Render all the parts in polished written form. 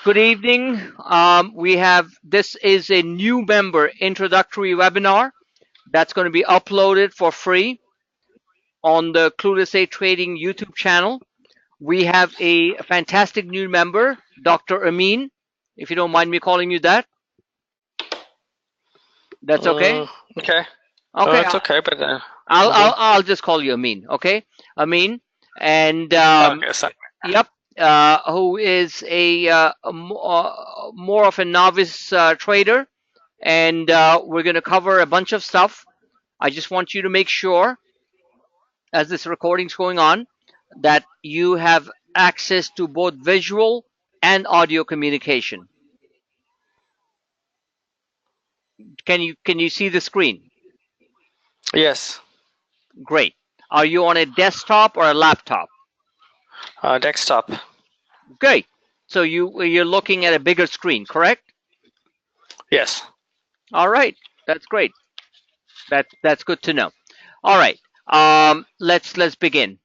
Good evening. This is a new member introductory webinar that's going to be uploaded for free on the Clueless A Trading YouTube channel. We have a fantastic new member, Dr. Amin. If you don't mind me calling you that, that's okay. Okay. Okay, It's okay, but I'll just call you Amin. Okay, Amin, and okay, sorry. yep, who is more of a novice trader, and we're going to cover a bunch of stuff. I just want you to make sure, as this recording's going on, that you have access to both visual and audio communication. Can you see the screen? Yes. Great. Are you on a desktop or a laptop? Desktop. Great. So you're looking at a bigger screen, correct? Yes. All right. That's great. That's good to know. All right. Let's begin.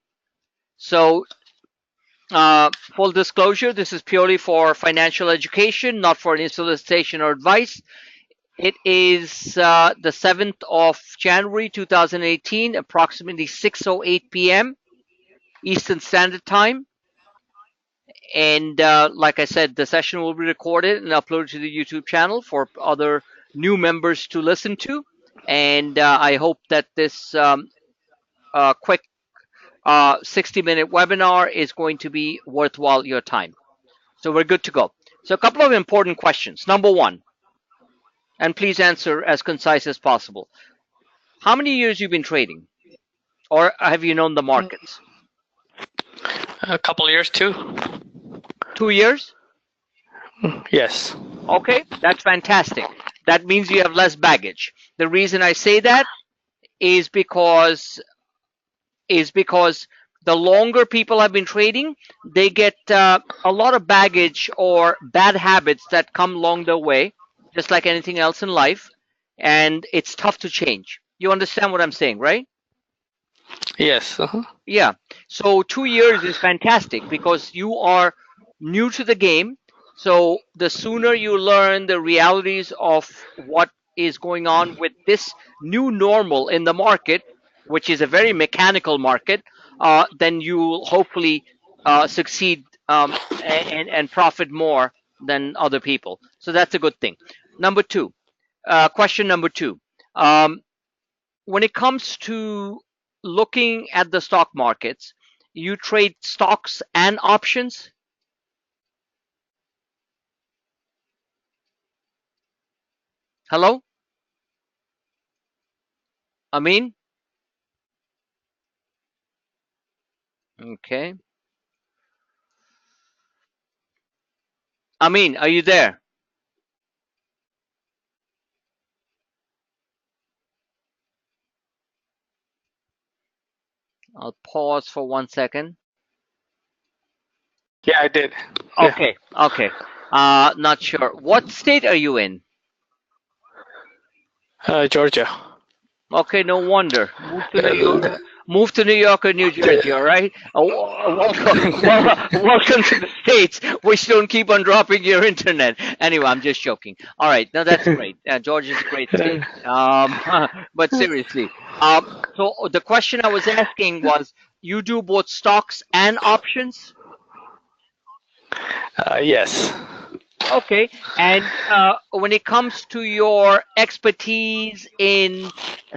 So, full disclosure: this is purely for financial education, not for any solicitation or advice. It is the 7th of January 2018, approximately 6:08 p.m. Eastern Standard Time. And like I said, the session will be recorded and uploaded to the YouTube channel for other new members to listen to. And I hope that this quick 60-minute webinar is going to be worthwhile your time. So we're good to go. So a couple of important questions. Number one, and please answer as concise as possible. How many years you've been trading? Or have you known the markets? A couple years too. 2 years? Yes. Okay, that's fantastic. That means you have less baggage. The reason I say that is because the longer people have been trading, they get a lot of baggage or bad habits that come along the way, just like anything else in life, and it's tough to change. You understand what I'm saying, right? Yes. Yeah. So 2 years is fantastic because you are new to the game. So the sooner you learn the realities of what is going on with this new normal in the market, which is a very mechanical market, then you'll hopefully succeed and profit more than other people. So that's a good thing. Number two, question number two. Um, when it comes to looking at the stock markets, you trade stocks and options. Hello? Amin? Okay. Amin, are you there? I'll pause for 1 second. Yeah, I did. Okay, okay. Not sure. What state are you in? Georgia. Okay, no wonder. Move to New York or New Jersey, all right? Welcome to the States, which don't keep on dropping your internet. Anyway, I'm just joking. All right, now that's great. Georgia's a great state. But seriously, so the question I was asking was, you do both stocks and options? Yes. Okay, and when it comes to your expertise in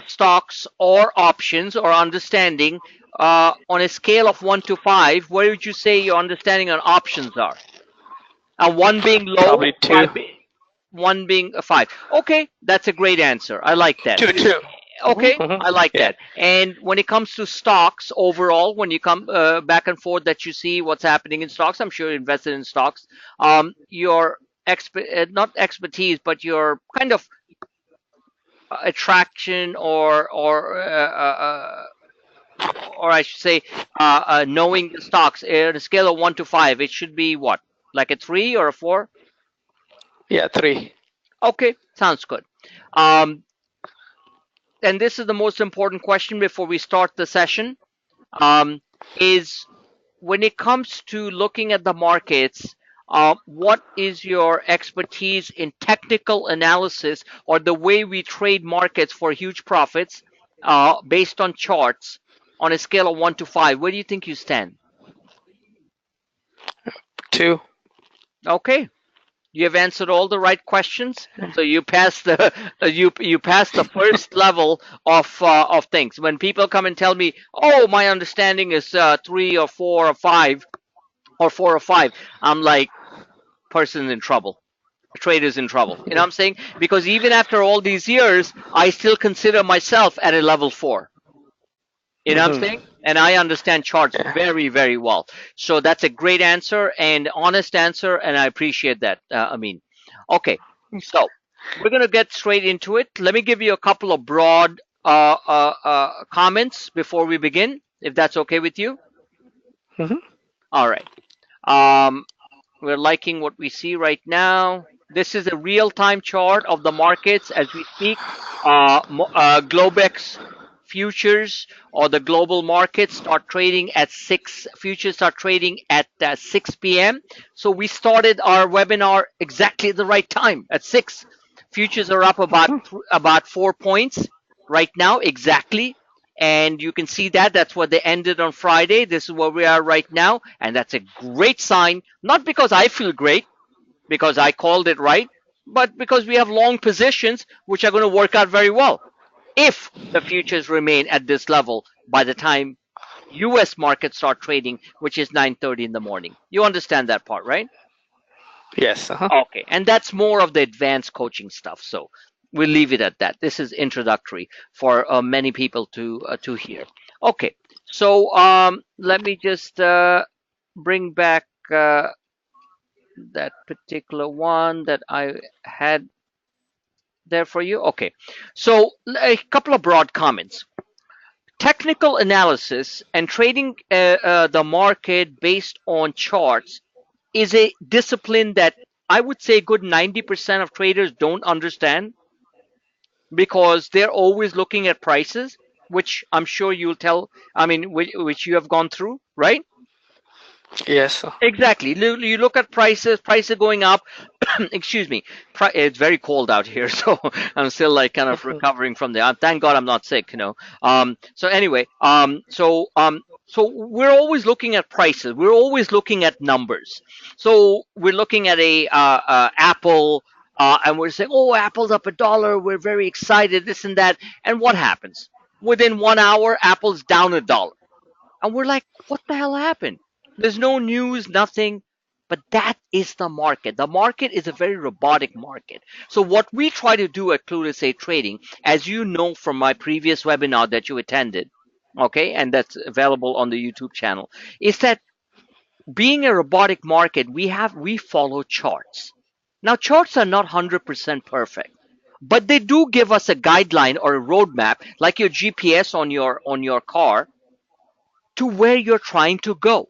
stocks or options or understanding, on a scale of 1 to 5, where would you say your understanding on options are? One being low, Probably two. one being a 5. Okay, that's a great answer. I like that. Two. Okay, I like Yeah. that. And when it comes to stocks overall, when you come back and forth that you see what's happening in stocks, I'm sure you're invested in stocks. Your not expertise, but your kind of attraction or I should say, knowing the stocks at a scale of 1 to 5, it should be what, like a 3 or a 4? Yeah, 3. Okay, sounds good. Um, and this is the most important question before we start the session. Is when it comes to looking at the markets, what is your expertise in technical analysis or the way we trade markets for huge profits based on charts on a scale of 1 to 5? Where do you think you stand? 2. Okay, you have answered all the right questions, so you passed the you passed the first level of things. When people come and tell me, "Oh, my understanding is 3 or 4 or 5 or 4 or 5," I'm like, "Person's in trouble. Trader's in trouble." You know what I'm saying? Because even after all these years, I still consider myself at a level 4. You know what I'm Mm-hmm. saying? And I understand charts Yeah. very, very well. So that's a great answer and honest answer, and I appreciate that, Amin. Okay, so we're going to get straight into it. Let me give you a couple of broad comments before we begin, if that's okay with you. Mm-hmm. All right. Um, we're liking what we see right now. This is a real-time chart of the markets as we speak. Globex futures or the global markets start trading at 6. Futures start trading at 6 p.m. So we started our webinar exactly at the right time at 6. Futures are up about 4 points right now exactly. And you can see that that's where they ended on Friday. This is where we are right now, and that's a great sign. Not because I feel great, because I called it right, but because we have long positions which are going to work out very well if the futures remain at this level by the time U.S. markets start trading, which is 9:30 in the morning. You understand that part, right? Yes. Uh-huh. Okay, and that's more of the advanced coaching stuff. So we'll leave it at that. This is introductory for many people to hear. Okay, so let me just bring back that particular one that I had there for you. Okay, so a couple of broad comments. Technical analysis and trading the market based on charts is a discipline that I would say a good 90% of traders don't understand because they're always looking at prices, which I'm sure you'll tell, I mean, which you have gone through, right? Yes. Exactly. You look at prices going up. Excuse me. It's very cold out here, so I'm still like kind of Mhm. recovering from the. Thank God I'm not sick, you know. So anyway, so we're always looking at prices. We're always looking at numbers. So we're looking at a Apple, and we're saying, "Oh, Apple's up $1. We're very excited. This and that." And what happens? Within 1 hour, Apple's down $1. And we're like, what the hell happened? There's no news, nothing. But that is the market. The market is a very robotic market. So what we try to do at Clueless A Trading, as you know from my previous webinar that you attended, okay, and that's available on the YouTube channel, is that being a robotic market, we follow charts. Now charts are not 100% perfect, but they do give us a guideline or a roadmap, like your GPS on your car, to where you're trying to go.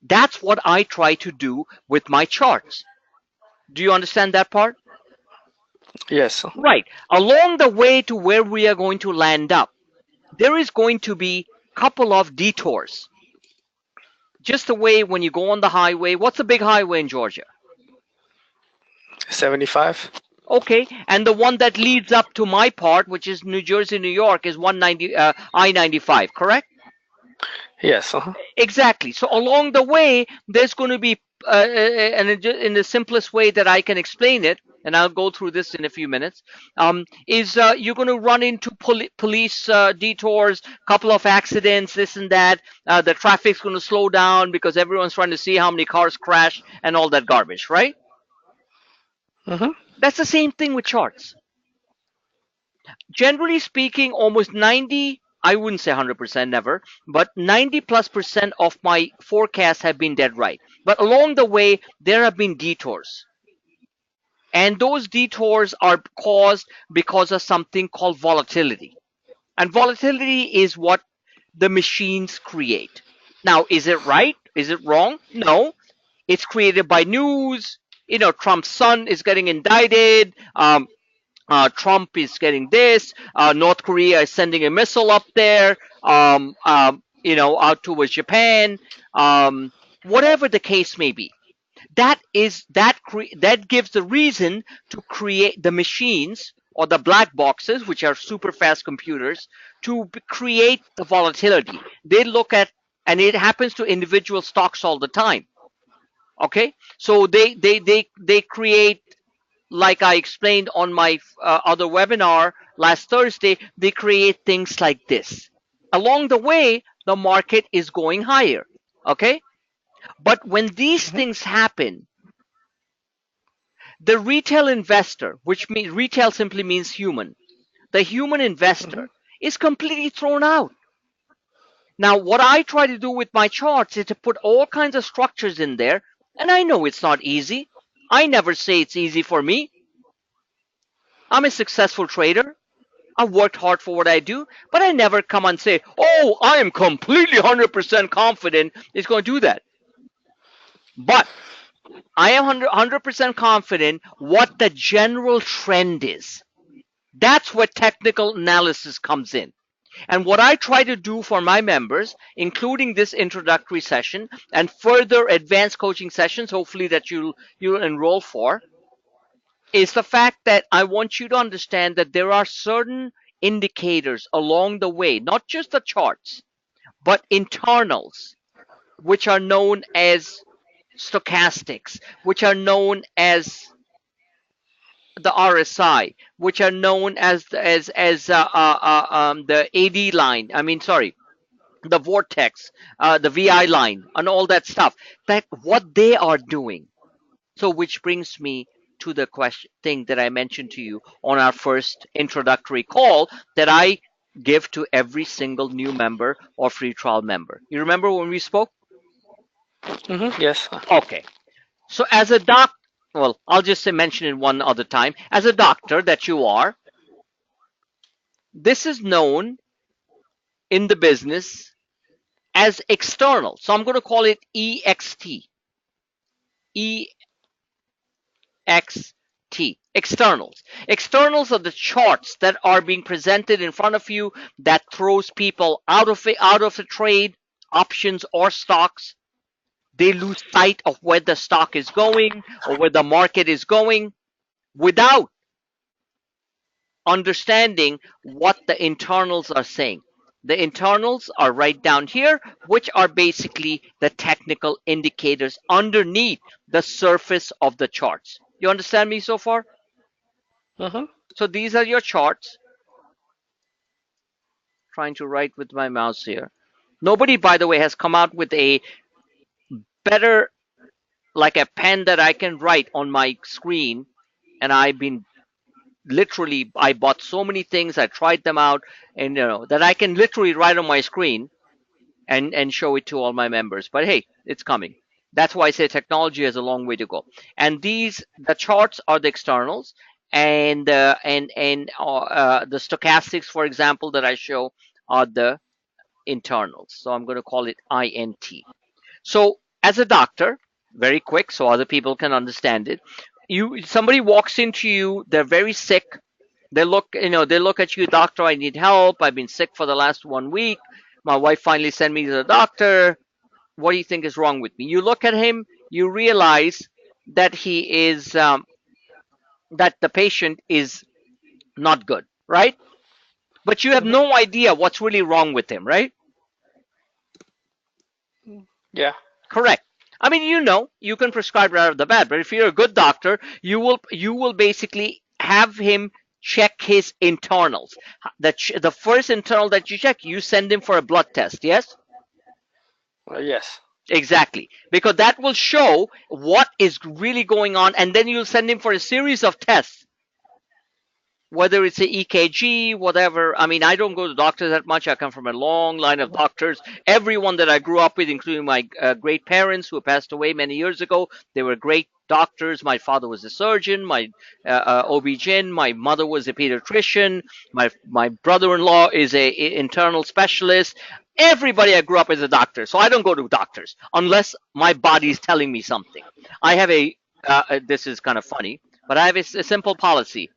That's what I try to do with my charts. Do you understand that part? Yes. Right. Along the way to where we are going to land up, there is going to be a couple of detours. Just the way when you go on the highway, what's the big highway in Georgia? 75. Okay, and the one that leads up to my part, which is New Jersey, New York, is 190 I-95, correct? Yes. Exactly. So along the way, there's going to be, and in the simplest way that I can explain it, and I'll go through this in a few minutes, is you're going to run into police detours, couple of accidents, this and that. The traffic's going to slow down because everyone's trying to see how many cars crash and all that garbage, right? Mm-hmm. That's the same thing with charts. Generally speaking, almost 90, I wouldn't say 100% never, but 90+% of my forecasts have been dead right. But along the way, there have been detours. And those detours are caused because of something called volatility. And volatility is what the machines create. Now, is it right? Is it wrong? No. It's created by news. You know, Trump's son is getting indicted. Trump is getting this. North Korea is sending a missile up there. You know, out towards Japan. Whatever the case may be, that gives the reason to create the machines or the black boxes, which are super fast computers, to create the volatility. They look at, and it happens to individual stocks all the time. Okay, so they create, like I explained on my other webinar last Thursday, they create things like this. Along the way, the market is going higher. Okay, but when these Mhm. things happen, the retail investor, which means retail simply means human, the human Mhm. investor is completely thrown out. Now, what I try to do with my charts is to put all kinds of structures in there, and I know it's not easy. I never say it's easy for me. I'm a successful trader. I've worked hard for what I do, but I never come and say, oh, I am completely 100% confident it's going to do that. But I am 100% confident what the general trend is. That's where technical analysis comes in. And what I try to do for my members, including this introductory session and further advanced coaching sessions, hopefully that you'll enroll for, is the fact that I want you to understand that there are certain indicators along the way, not just the charts, but internals, which are known as stochastics, which are known as the RSI, which are known as the AD line. I mean, sorry, the vortex, the VI line, and all that stuff. That what they are doing. So, which brings me to the question thing that I mentioned to you on our first introductory call that I give to every single new member or free trial member. You remember when we spoke? Mhm. Yes. Okay. So, as a doc, well, I'll just say mention it one other time. As a doctor that you are, this is known in the business as external. So I'm going to call it EXT. EXT. Externals. Externals are the charts that are being presented in front of you that throws people out of the trade, options or stocks. They lose sight of where the stock is going or where the market is going without understanding what the internals are saying. The internals are right down here, which are basically the technical indicators underneath the surface of the charts. You understand me so far? Mhm. So these are your charts. Trying to write with my mouse here. Nobody, by the way, has come out with a better, like a pen that I can write on my screen. And I've been literally, I bought so many things, I tried them out, and that I can literally write on my screen and show it to all my members. But hey, it's coming. That's why I say technology has a long way to go. And the charts are the externals, and the stochastics, for example, that I show are the internals. So I'm going to call it INT. So as a doctor, very quick, so other people can understand it. Somebody walks into you, they're very sick. They look at you, doctor, I need help. I've been sick for the last 1 week. My wife finally sent me to the doctor. What do you think is wrong with me? You look at him, you realize that that the patient is not good, right? But you have Mhm. no idea what's really wrong with him, right? Yeah. Correct. I mean, you can prescribe right off the bat, but if you're a good doctor, you will basically have him check his internals. The first internal that you check, you send him for a blood test. Yes. Yes. Exactly, because that will show what is really going on, and then you'll send him for a series of tests, whether it's a EKG, whatever. I mean, I don't go to doctors that much. I come from a long line of doctors. Everyone that I grew up with, including my great parents who passed away many years ago, they were great doctors. My father was a surgeon, my OB-GYN, my mother was a pediatrician, my brother-in-law is a internal specialist. Everybody I grew up as a doctor, so I don't go to doctors unless my body is telling me something. I have this is kind of funny, but I have a simple policy: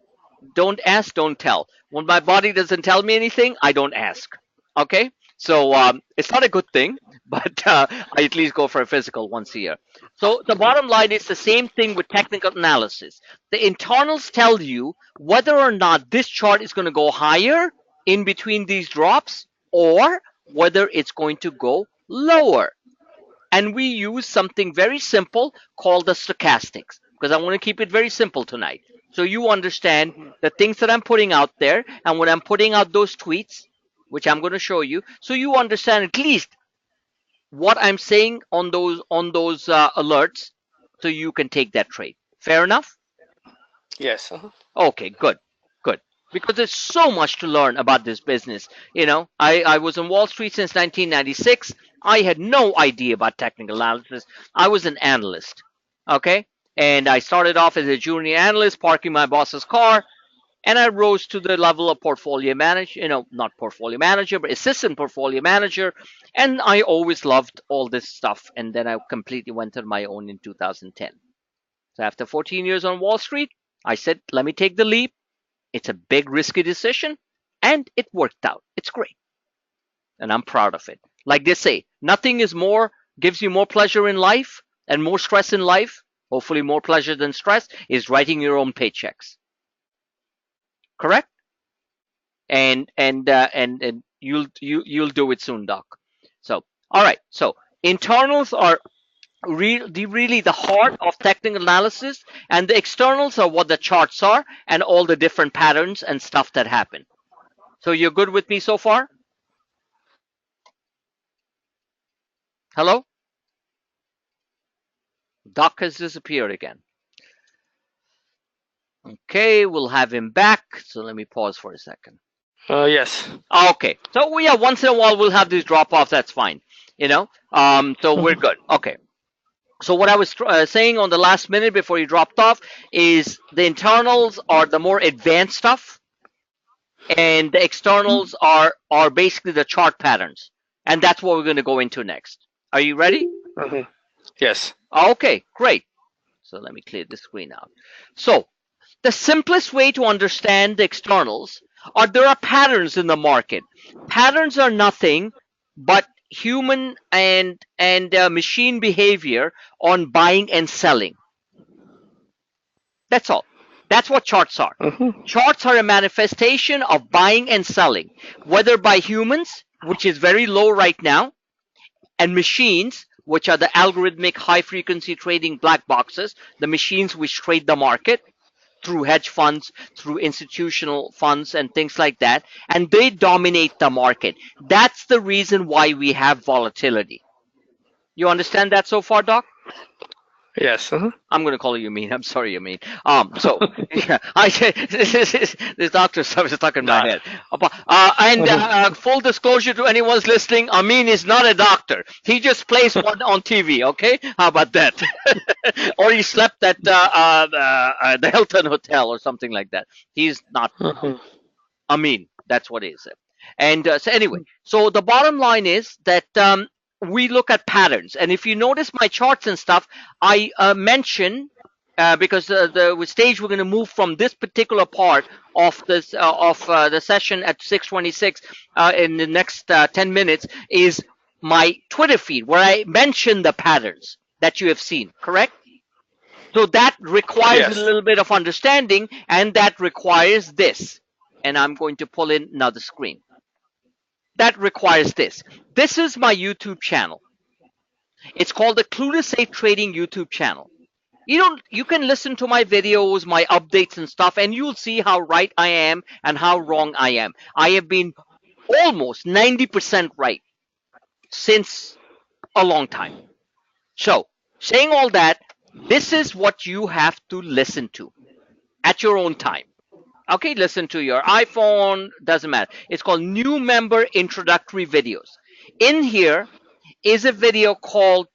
don't ask, don't tell. When my body doesn't tell me anything, I don't ask. Okay? So it's not a good thing, but I at least go for a physical once a year. So the bottom line is the same thing with technical analysis. The internals tell you whether or not this chart is going to go higher in between these drops or whether it's going to go lower. And we use something very simple called the stochastics, because I want to keep it very simple tonight. So you understand the things that I'm putting out there, and when I'm putting out those tweets, which I'm going to show you, so you understand at least what I'm saying on those alerts, so you can take that trade. Fair enough? Yes. Okay, good, good. Because there's so much to learn about this business. I was on Wall Street since 1996. I had no idea about technical analysis. I was an analyst, okay? And I started off as a junior analyst, parking my boss's car, and I rose to the level of portfolio manager, not portfolio manager, but assistant portfolio manager. And I always loved all this stuff. And then I completely went on my own in 2010. So after 14 years on Wall Street, I said, let me take the leap. It's a big, risky decision, and it worked out. It's great. And I'm proud of it. Like they say, nothing gives you more pleasure in life and more stress in life, hopefully more pleasure than stress, is writing your own paychecks. Correct? And you'll do it soon, Doc. So, all right. So internals are really the heart of technical analysis, and the externals are what the charts are and all the different patterns and stuff that happen. So you're good with me so far? Hello? Doc has disappeared again. Okay, we'll have him back. So let me pause for a second. Yes. Okay. So once in a while we'll have these drop offs. That's fine. So we're good. Okay. So what I was saying on the last minute before you dropped off is the internals are the more advanced stuff, and the externals are basically the chart patterns, and that's what we're going to go into next. Are you ready? Yes. Okay, great. So let me clear the screen out. So the simplest way to understand the externals are there are patterns in the market. Patterns are nothing but human and machine behavior on buying and selling. That's all. That's what charts are. Charts are a manifestation of buying and selling, whether by humans, which is very low right now, and machines, which are the algorithmic high frequency trading black boxes, the machines which trade the market through hedge funds, through institutional funds and things like that, and they dominate the market. That's the reason why we have volatility. You understand that so far, Doc? Yes. I'm going to call you Amin. I'm sorry, Amin. So yeah, this doctor stuff is stuck in my head. And full disclosure to anyone's listening, Amin is not a doctor. He just plays one on TV. Okay, how about that? Or he slept at the Hilton Hotel or something like that. He's not Amin. That's what it is. And so anyway, so the bottom line is that we look at patterns, and if you notice my charts and stuff, I mention because the stage we're going to move from this particular part of this the session at 6:26 in the next 10 minutes is my Twitter feed where I mention the patterns that you have seen. Correct? So that requires a little bit of understanding, and that requires this. And I'm going to pull in another screen. That requires this. This is my YouTube channel. It's called the Clueless Safe Trading YouTube channel. You can listen to my videos, my updates and stuff, and you'll see how right I am and how wrong I am. I have been almost 90% right since a long time. So, saying all that, this is what you have to listen to at your own time. Okay, listen to your iPhone, doesn't matter. It's called New Member Introductory Videos. In here is a video called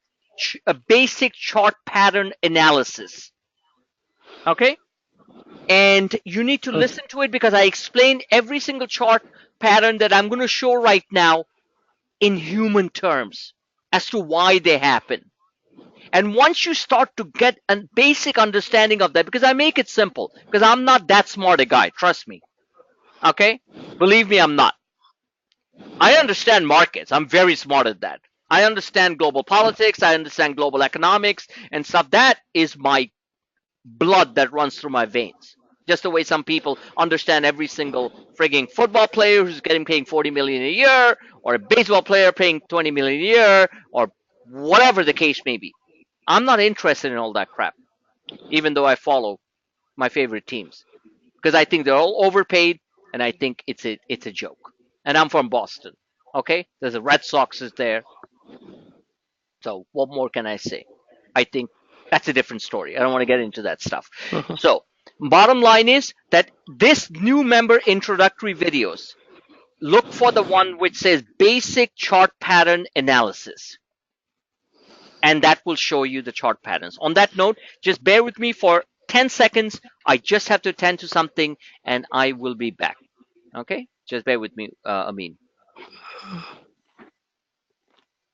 a Basic Chart Pattern Analysis. Okay? And you need to listen to it because I explain every single chart pattern that I'm going to show right now in human terms as to why they happen. And once you start to get a basic understanding of that, because I make it simple, because I'm not that smart a guy, trust me. Okay? Believe me, I'm not. I understand markets. I'm very smart at that. I understand global politics. I understand global economics and stuff. That is my blood that runs through my veins. Just the way some people understand every single frigging football player who's getting paid 40 million a year, or a baseball player paying 20 million a year, or whatever the case may be. I'm not interested in all that crap, even though I follow my favorite teams, because I think they're all overpaid, and I think it's a joke. And I'm from Boston. Okay, there's the Red Sox is there. So what more can I say? I think that's a different story. I don't want to get into that stuff. Mhm. So bottom line is that this new member introductory videos, look for the one which says basic chart pattern analysis, and that will show you the chart patterns. On that note, just bear with me for 10 seconds. I just have to attend to something, and I will be back. Okay, just bear with me, Amin.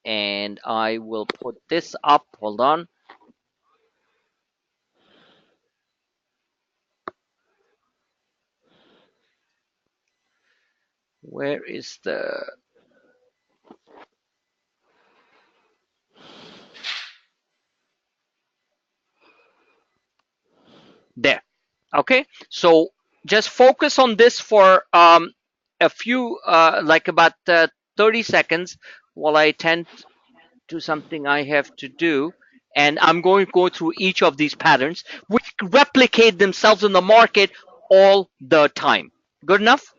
And I will put this up. Hold on. Where is the there? Okay, so just focus on this for a few, like about 30 seconds while I attend to something I have to do. And I'm going to go through each of these patterns, which replicate themselves in the market all the time. Good enough?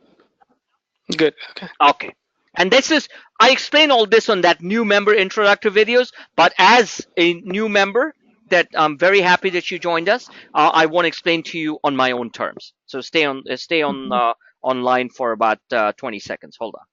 Good. Okay. Okay. And this is, I explain all this on that new member introductory videos, but as a new member, that I'm very happy that you joined us. I want to explain to you on my own terms. So stay on Mhm. online for about 20 seconds. Hold on.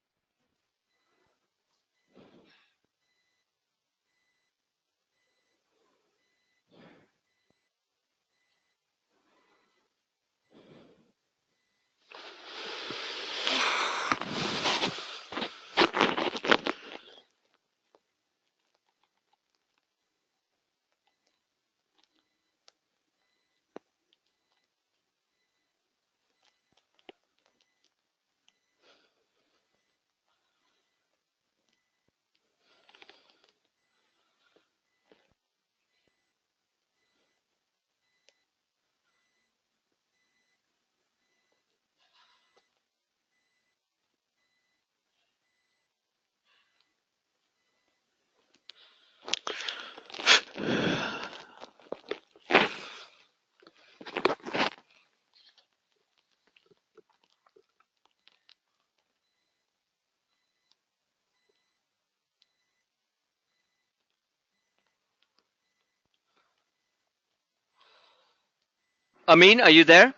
Amin, are you there?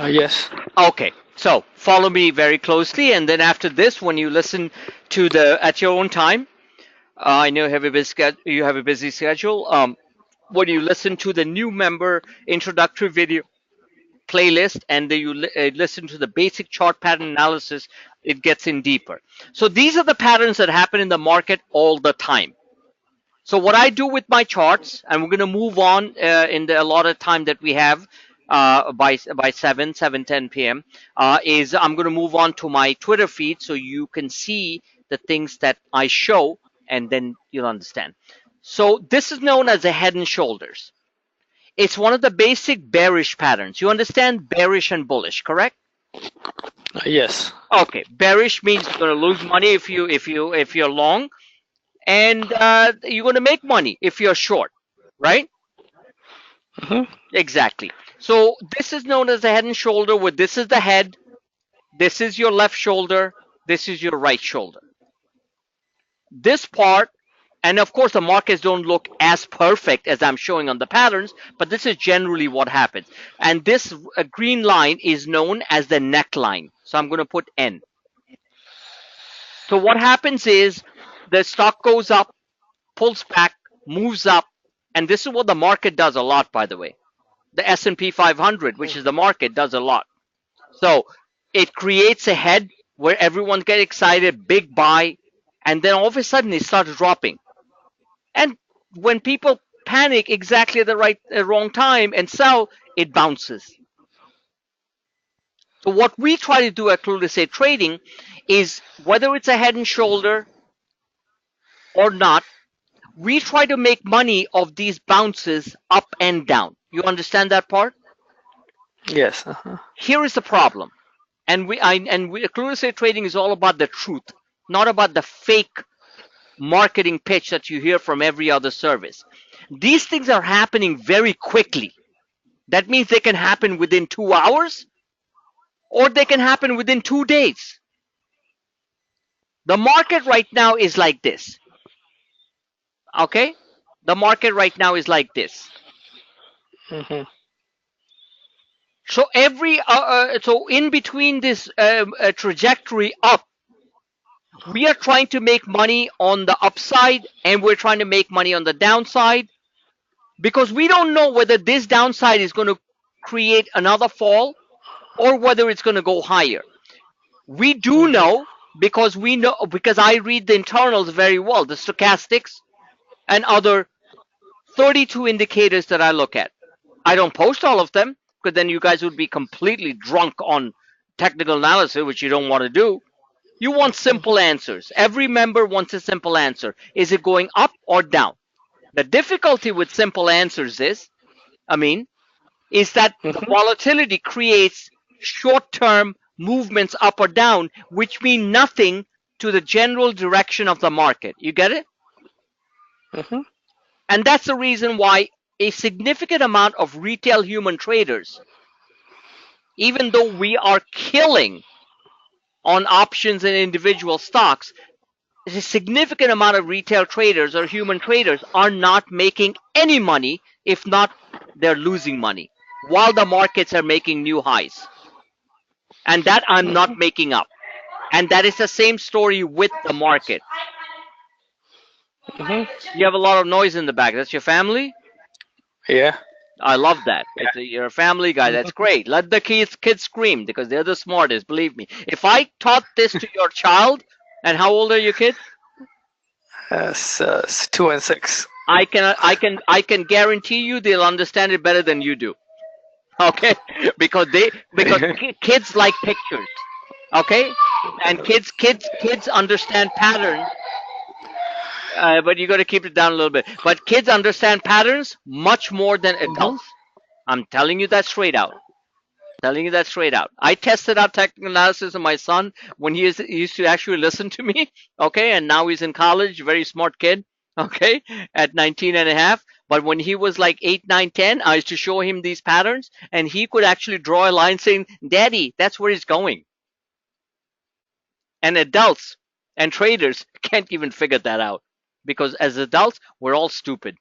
Yes. Okay, so follow me very closely, and then after this, when you listen to the at your own time, I know you have a busy schedule. When you listen to the new member introductory video playlist, and then you listen to the basic chart pattern analysis, it gets in deeper. So these are the patterns that happen in the market all the time. So what I do with my charts, and we're going to move on in the allotted time that we have by 7:10 p.m. Is I'm going to move on to my Twitter feed so you can see the things that I show, and then you'll understand. So this is known as the head and shoulders. It's one of the basic bearish patterns. You understand bearish and bullish, correct? Yes. Okay, bearish means you're going to lose money if you're long, and you're going to make money if you're short, right? Mhm. Exactly. So this is known as the head and shoulder, where this is the head, this is your left shoulder, this is your right shoulder. This part, and of course the markets don't look as perfect as I'm showing on the patterns, but this is generally what happens. And this green line is known as the neckline. So I'm going to put N. So what happens is the stock goes up, pulls back, moves up, and this is what the market does a lot, by the way. The S&P 500, which is the market, does a lot. So it creates a head where everyone get excited, big buy, and then all of a sudden it starts dropping. And when people panic exactly at the wrong time and sell, it bounces. So what we try to do at Clueless Trading is, whether it's a head and shoulder, or not, we try to make money of these bounces up and down. You understand that part? Yes. Uh-huh. Here is the problem. Real estate trading is all about the truth, not about the fake marketing pitch that you hear from every other service. These things are happening very quickly. That means they can happen within 2 hours or they can happen within 2 days. The market right now is like this. Okay? The market right now is like this. Mm-hmm. So so in between this trajectory up, we are trying to make money on the upside and we're trying to make money on the downside because we don't know whether this downside is going to create another fall or whether it's going to go higher. We do Mm-hmm. know because I read the internals very well, the stochastics and other 32 indicators that I look at. I don't post all of them because then you guys would be completely drunk on technical analysis, which you don't want to do. You want simple answers. Every member wants a simple answer. Is it going up or down? The difficulty with simple answers is that the Mm-hmm. volatility creates short-term movements up or down, which mean nothing to the general direction of the market. You get it? Mm-hmm. And that's the reason why a significant amount of retail human traders, even though we are killing on options and individual stocks, a significant amount of retail traders or human traders are not making any money. If not, they're losing money while the markets are making new highs. And that I'm not Mm-hmm. making up. And that is the same story with the market. Mm-hmm. You have a lot of noise in the back. That's your family? Yeah. I love that. You're a family guy. That's Mm-hmm. great. Let the kids scream because they're the smartest. Believe me. If I taught this to your child, and how old are your kids? It's 2 and 6. I can guarantee you they'll understand it better than you do. Okay, because kids like pictures. Okay, and kids understand patterns. But you got to keep it down a little bit. But kids understand patterns much more than Mm-hmm. adults. I'm telling you that straight out. Telling you that straight out. I tested out technical analysis of my son when he used to actually listen to me. Okay, and now he's in college, very smart kid. Okay, at 19 and a half. But when he was like 8, 9, 10, I used to show him these patterns, and he could actually draw a line saying, "Daddy, that's where he's going." And adults and traders can't even figure that out because as adults, we're all stupid.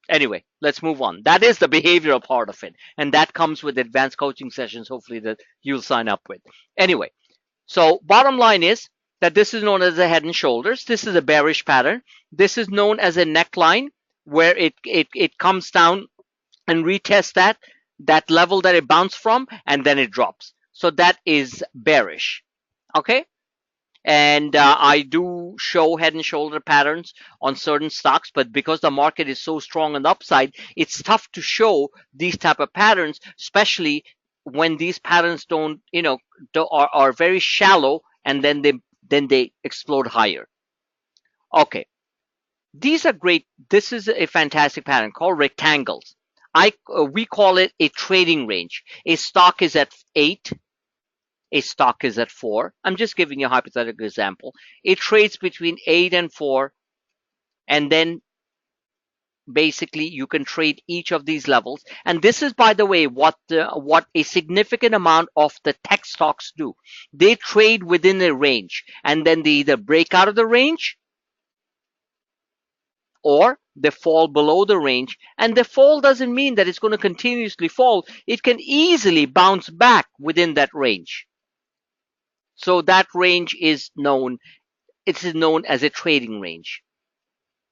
Anyway, let's move on. That is the behavioral part of it. And that comes with advanced coaching sessions, hopefully, that you'll sign up with. Anyway, so bottom line is that this is known as a head and shoulders. This is a bearish pattern. This is known as a neckline where it comes down and retests that level that it bounced from and then it drops. So that is bearish. Okay? And I do show head and shoulder patterns on certain stocks, but because the market is so strong on the upside, it's tough to show these type of patterns, especially when these patterns don't, are very shallow and then they explode higher. Okay, these are great. This is a fantastic pattern called rectangles. We call it a trading range. A stock is at 8, a stock is at 4. I'm just giving you a hypothetical example. It trades between 8 and 4, and then basically you can trade each of these levels. And this is, by the way, what a significant amount of the tech stocks do. They trade within a range, and then they either break out of the range or they fall below the range. And the fall doesn't mean that it's going to continuously fall. It can easily bounce back within that range. So that range is known. It is known as a trading range.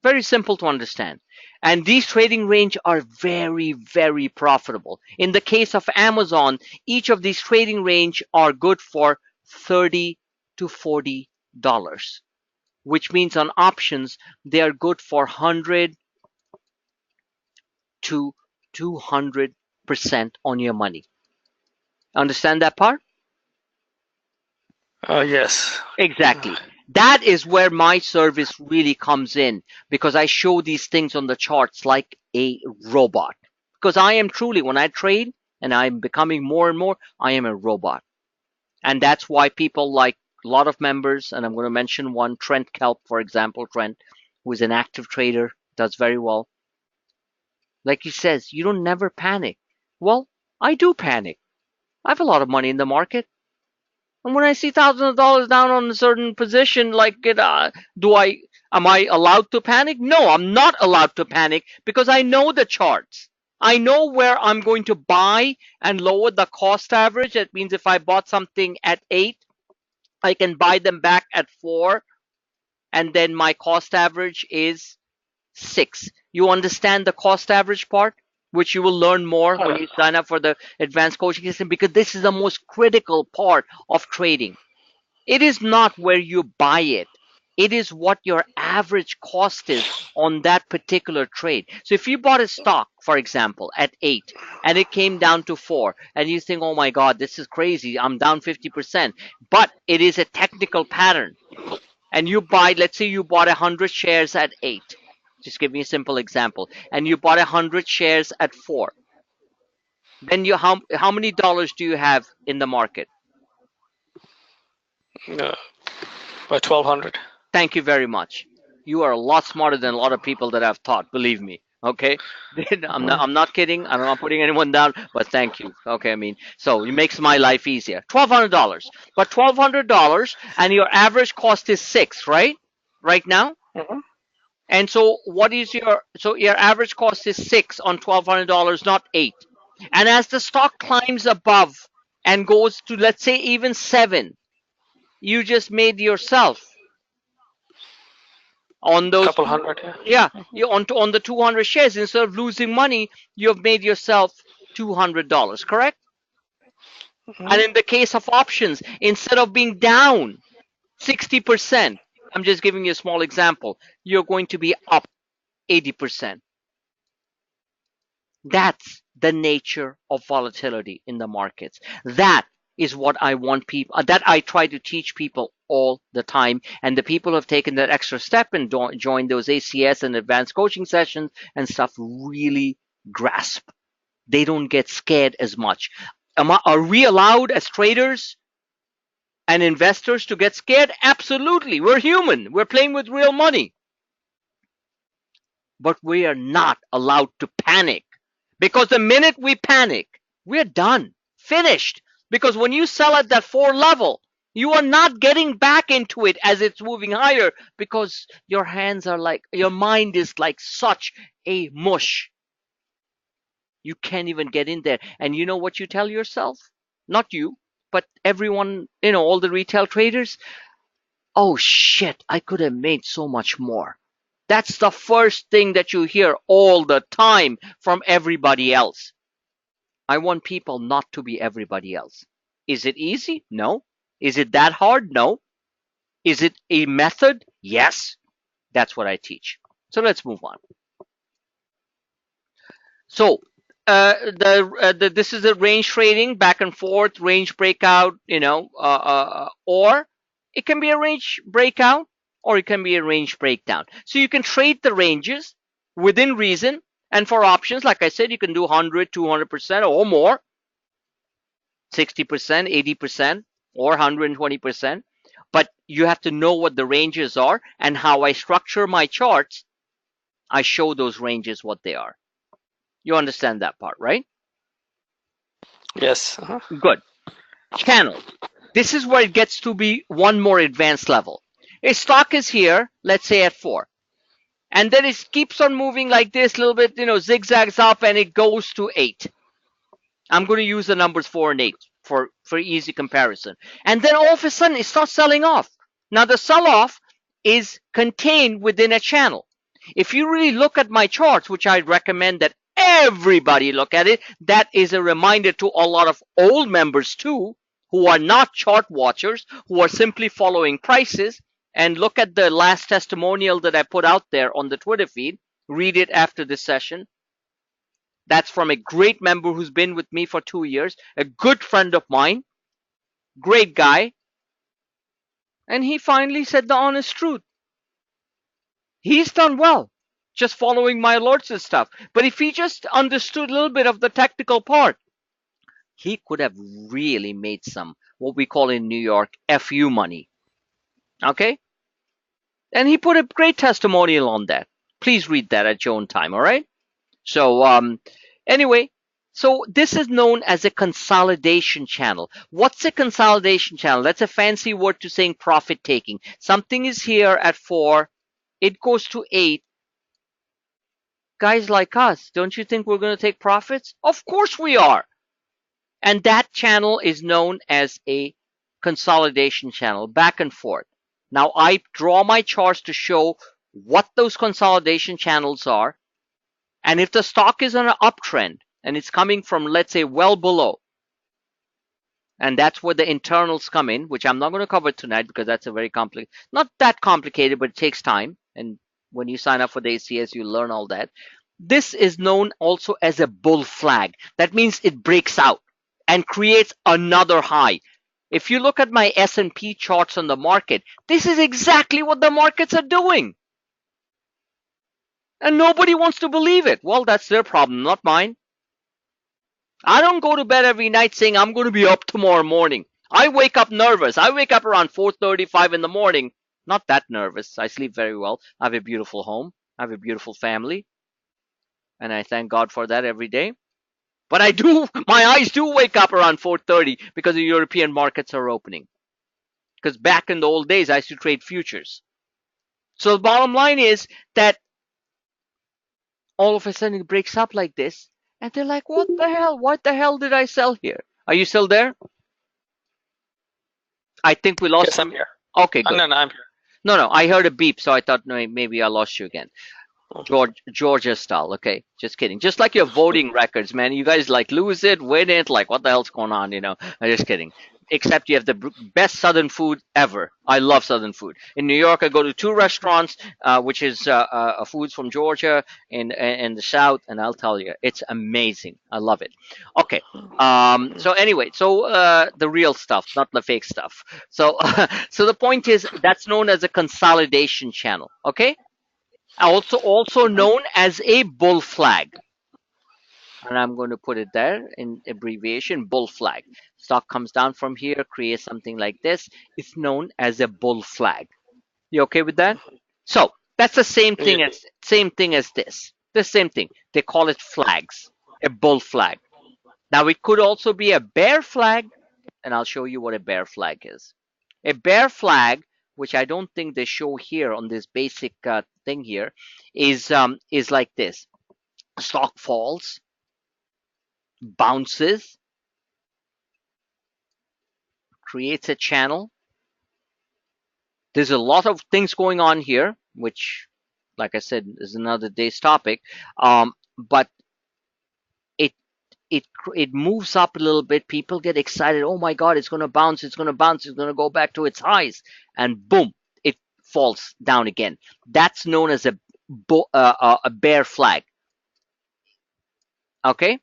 Very simple to understand. And these trading range are very, very profitable. In the case of Amazon, each of these trading range are good for $30 to $40, which means on options, they are good for 100 to 200% on your money. Understand that part? Yes. Exactly. That is where my service really comes in, because I show these things on the charts like a robot. Because I am truly, when I trade and I'm becoming more and more, I am a robot. And that's why people like a lot of members, and I'm going to mention one, Trent Kelp, for example. Trent, who is an active trader, does very well. Like he says, you don't never panic. Well, I do panic. I have a lot of money in the market. And when I see thousands of dollars down on a certain position, like am I allowed to panic? No, I'm not allowed to panic, because I know the charts. I know where I'm going to buy and lower the cost average. That means if I bought something at 8, I can buy them back at 4, and then my cost average is 6. You understand the cost average part, which you will learn more when Uh, you sign up for the advanced coaching system, because this is the most critical part of trading. It is not where you buy it. It is what your average cost is on that particular trade. So if you bought a stock, for example, at 8 and it came down to 4, and you think, oh my God, this is crazy, I'm down 50%, but it is a technical pattern. And you buy, let's say you bought 100 shares at 8. Just give me a simple example. And you bought 100 shares at 4. Then how many dollars do you have in the market? uh, by 1200. Thank you very much. You are a lot smarter than a lot of people that I've taught, believe me. Okay? Mhm. I'm not kidding. I'm not putting anyone down, but thank you. Okay, I mean, so it makes my life easier. $1,200. But $1,200, and your average cost is 6, right? Right now? Mhm. And so what is your average cost is 6 on $1,200, not 8. And as the stock climbs above and goes to, let's say, even 7, you just made yourself on those Couple two. hundred, yeah. Yeah, you on the 200 shares, instead of losing money, you have made yourself $200, correct? And Mhm. in the case of options, instead of being down 60%, I'm just giving you a small example, you're going to be up 80%. That's the nature of volatility in the markets. That is what I want people, that I try to teach people all the time. And the people who have taken that extra step and joined those ACS and advanced coaching sessions and stuff really grasp. They don't get scared as much. Are we allowed as traders and investors to get scared? Absolutely. We're human. We're playing with real money. But we are not allowed to panic, because the minute we panic, we're done, finished. Because when you sell at that 4 level, you are not getting back into it as it's moving higher, because your hands are like, your mind is like such a mush. You can't even get in there. And you know what you tell yourself? Not you, but everyone, all the retail traders. Oh shit, I could have made so much more. That's the first thing that you hear all the time from everybody else. I want people not to be everybody else. Is it easy? No. Is it that hard? No. Is it a method? Yes. That's what I teach. So let's move on. So this is a range trading, back and forth, range breakout, or it can be a range breakout, or it can be a range breakdown. So you can trade the ranges within reason. And for options, like I said, you can do 100, 200% or more, 60%, 80%, or 120%. But you have to know what the ranges are, and how I structure my charts. I show those ranges what they are. You understand that part, right? Yes. Uh-huh. Good. Channels. This is where it gets to be one more advanced level. A stock is here, let's say at 4. And then it keeps on moving like this, a little bit, zigzags up, and it goes to 8. I'm going to use the numbers 4 and 8 for easy comparison. And then all of a sudden, it starts selling off. Now, the sell-off is contained within a channel. If you really look at my charts, which I recommend that everybody look at it, that is a reminder to a lot of old members too, who are not chart watchers, who are simply following prices. And look at the last testimonial that I put out there on the Twitter feed. Read it after this session. That's from a great member who's been with me for 2 years, a good friend of mine, great guy. And he finally said the honest truth. He's done well just following my alerts and stuff. But if he just understood a little bit of the technical part, he could have really made some, what we call in New York, FU money. Okay? And he put a great testimonial on that. Please read that at your own time, all right? So, anyway, so this is known as a consolidation channel. What's a consolidation channel? That's a fancy word to saying profit taking. Something is here at 4, it goes to 8. Guys like us, don't you think we're going to take profits? Of course we are. And that channel is known as a consolidation channel, back and forth. Now, I draw my charts to show what those consolidation channels are. And if the stock is on an uptrend and it's coming from, let's say, well below, and that's where the internals come in, which I'm not going to cover tonight because that's a very complicated, not that complicated, but it takes time. And when you sign up for the ACS, you learn all that. This is known also as a bull flag. That means it breaks out and creates another high. If you look at my S&P charts on the market, this is exactly what the markets are doing. And nobody wants to believe it. Well, that's their problem, not mine. I don't go to bed every night saying I'm going to be up tomorrow morning. I wake up nervous. I wake up around 4:35 in the morning. Not that nervous. I sleep very well. I have a beautiful home. I have a beautiful family. And I thank God for that every day. But my eyes do wake up around 4:30 because the European markets are opening. Because back in the old days, I used to trade futures. So the bottom line is that all of a sudden it breaks up like this. And they're like, what the hell? What the hell did I sell here? Are you still there? I think we lost Yes, I'm you. here. Okay, good. No, I'm here. No, I heard a beep, so I thought no, maybe I lost you again. Georgia style. Okay, just kidding. Just like your voting records, man. You guys like lose it, win it. Like what the hell's going on? I'm just kidding. Except you have the best Southern food ever. I love Southern food. In New York, I go to 2 restaurants, which is foods from Georgia in the South, and I'll tell you, it's amazing. I love it. Okay. So anyway, the real stuff, not the fake stuff. So so the point is that's known as a consolidation channel. Okay. Also known as a bull flag. And I'm going to put it there in abbreviation, bull flag. Stock comes down from here, creates something like this. It's known as a bull flag. You okay with that? So that's the same thing as this. The same thing. They call it flags, a bull flag. Now it could also be a bear flag, and I'll show you what a bear flag is. A bear flag, which I don't think they show here on this basic thing here, is like this. Stock falls, bounces, creates a channel. There's a lot of things going on here, which, like I said, is another day's topic. But it it moves up a little bit. People get excited. Oh my God, it's going to bounce. It's going to bounce. It's going to go back to its highs, and boom, it falls down again. That's known as a bear flag. Okay.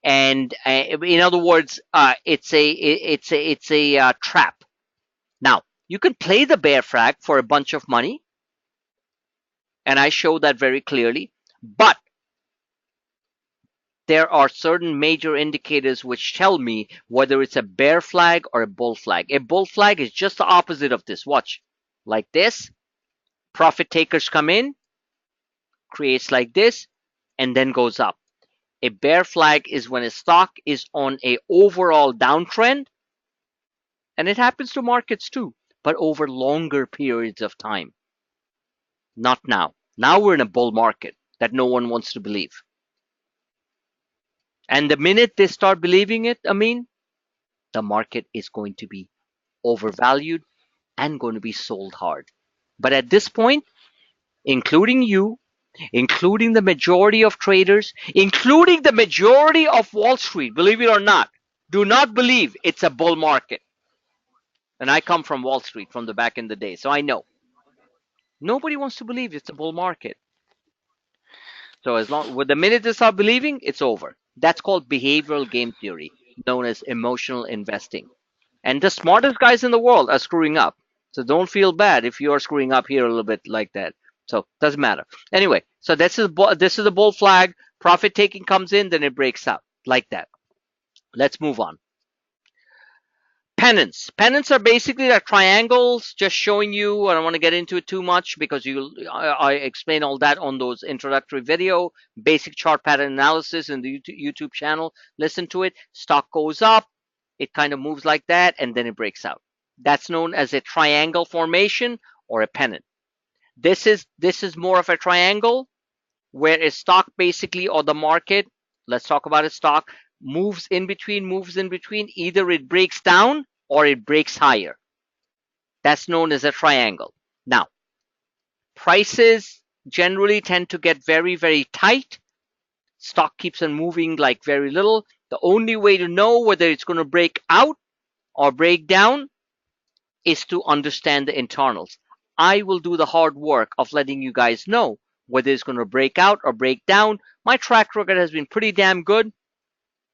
And in other words, it's a trap. Now you can play the bear flag for a bunch of money, and I show that very clearly. But there are certain major indicators which tell me whether it's a bear flag or a bull flag. A bull flag is just the opposite of this. Watch, like this. Profit takers come in, creates like this, and then goes up. A bear flag is when a stock is on a overall downtrend, and it happens to markets too, but over longer periods of time. Not now. Now we're in a bull market that no one wants to believe. And the minute they start believing it, the market is going to be overvalued and going to be sold hard. But at this point, including you, including the majority of traders, including the majority of Wall Street, believe it or not, do not believe it's a bull market. And I come from Wall Street from the back in the day, so I know. Nobody wants to believe it's a bull market. So with the minute they start believing, it's over. That's called behavioral game theory, known as emotional investing. And the smartest guys in the world are screwing up. So don't feel bad if you're screwing up here a little bit like that. So doesn't matter. Anyway, so this is the bull flag. Profit taking comes in, then it breaks out like that. Let's move on. Pennants. Pennants are basically like triangles, just showing you. I don't want to get into it too much because I explain all that on those introductory video, basic chart pattern analysis in the YouTube channel. Listen to it. Stock goes up, it kind of moves like that, and then it breaks out. That's known as a triangle formation or a pennant. This is more of a triangle where a stock basically, or the market, let's talk about a stock, moves in between. Either it breaks down or it breaks higher. That's known as a triangle. Now, prices generally tend to get very, very tight. Stock keeps on moving like very little. The only way to know whether it's going to break out or break down is to understand the internals. I will do the hard work of letting you guys know whether it's going to break out or break down. My track record has been pretty damn good.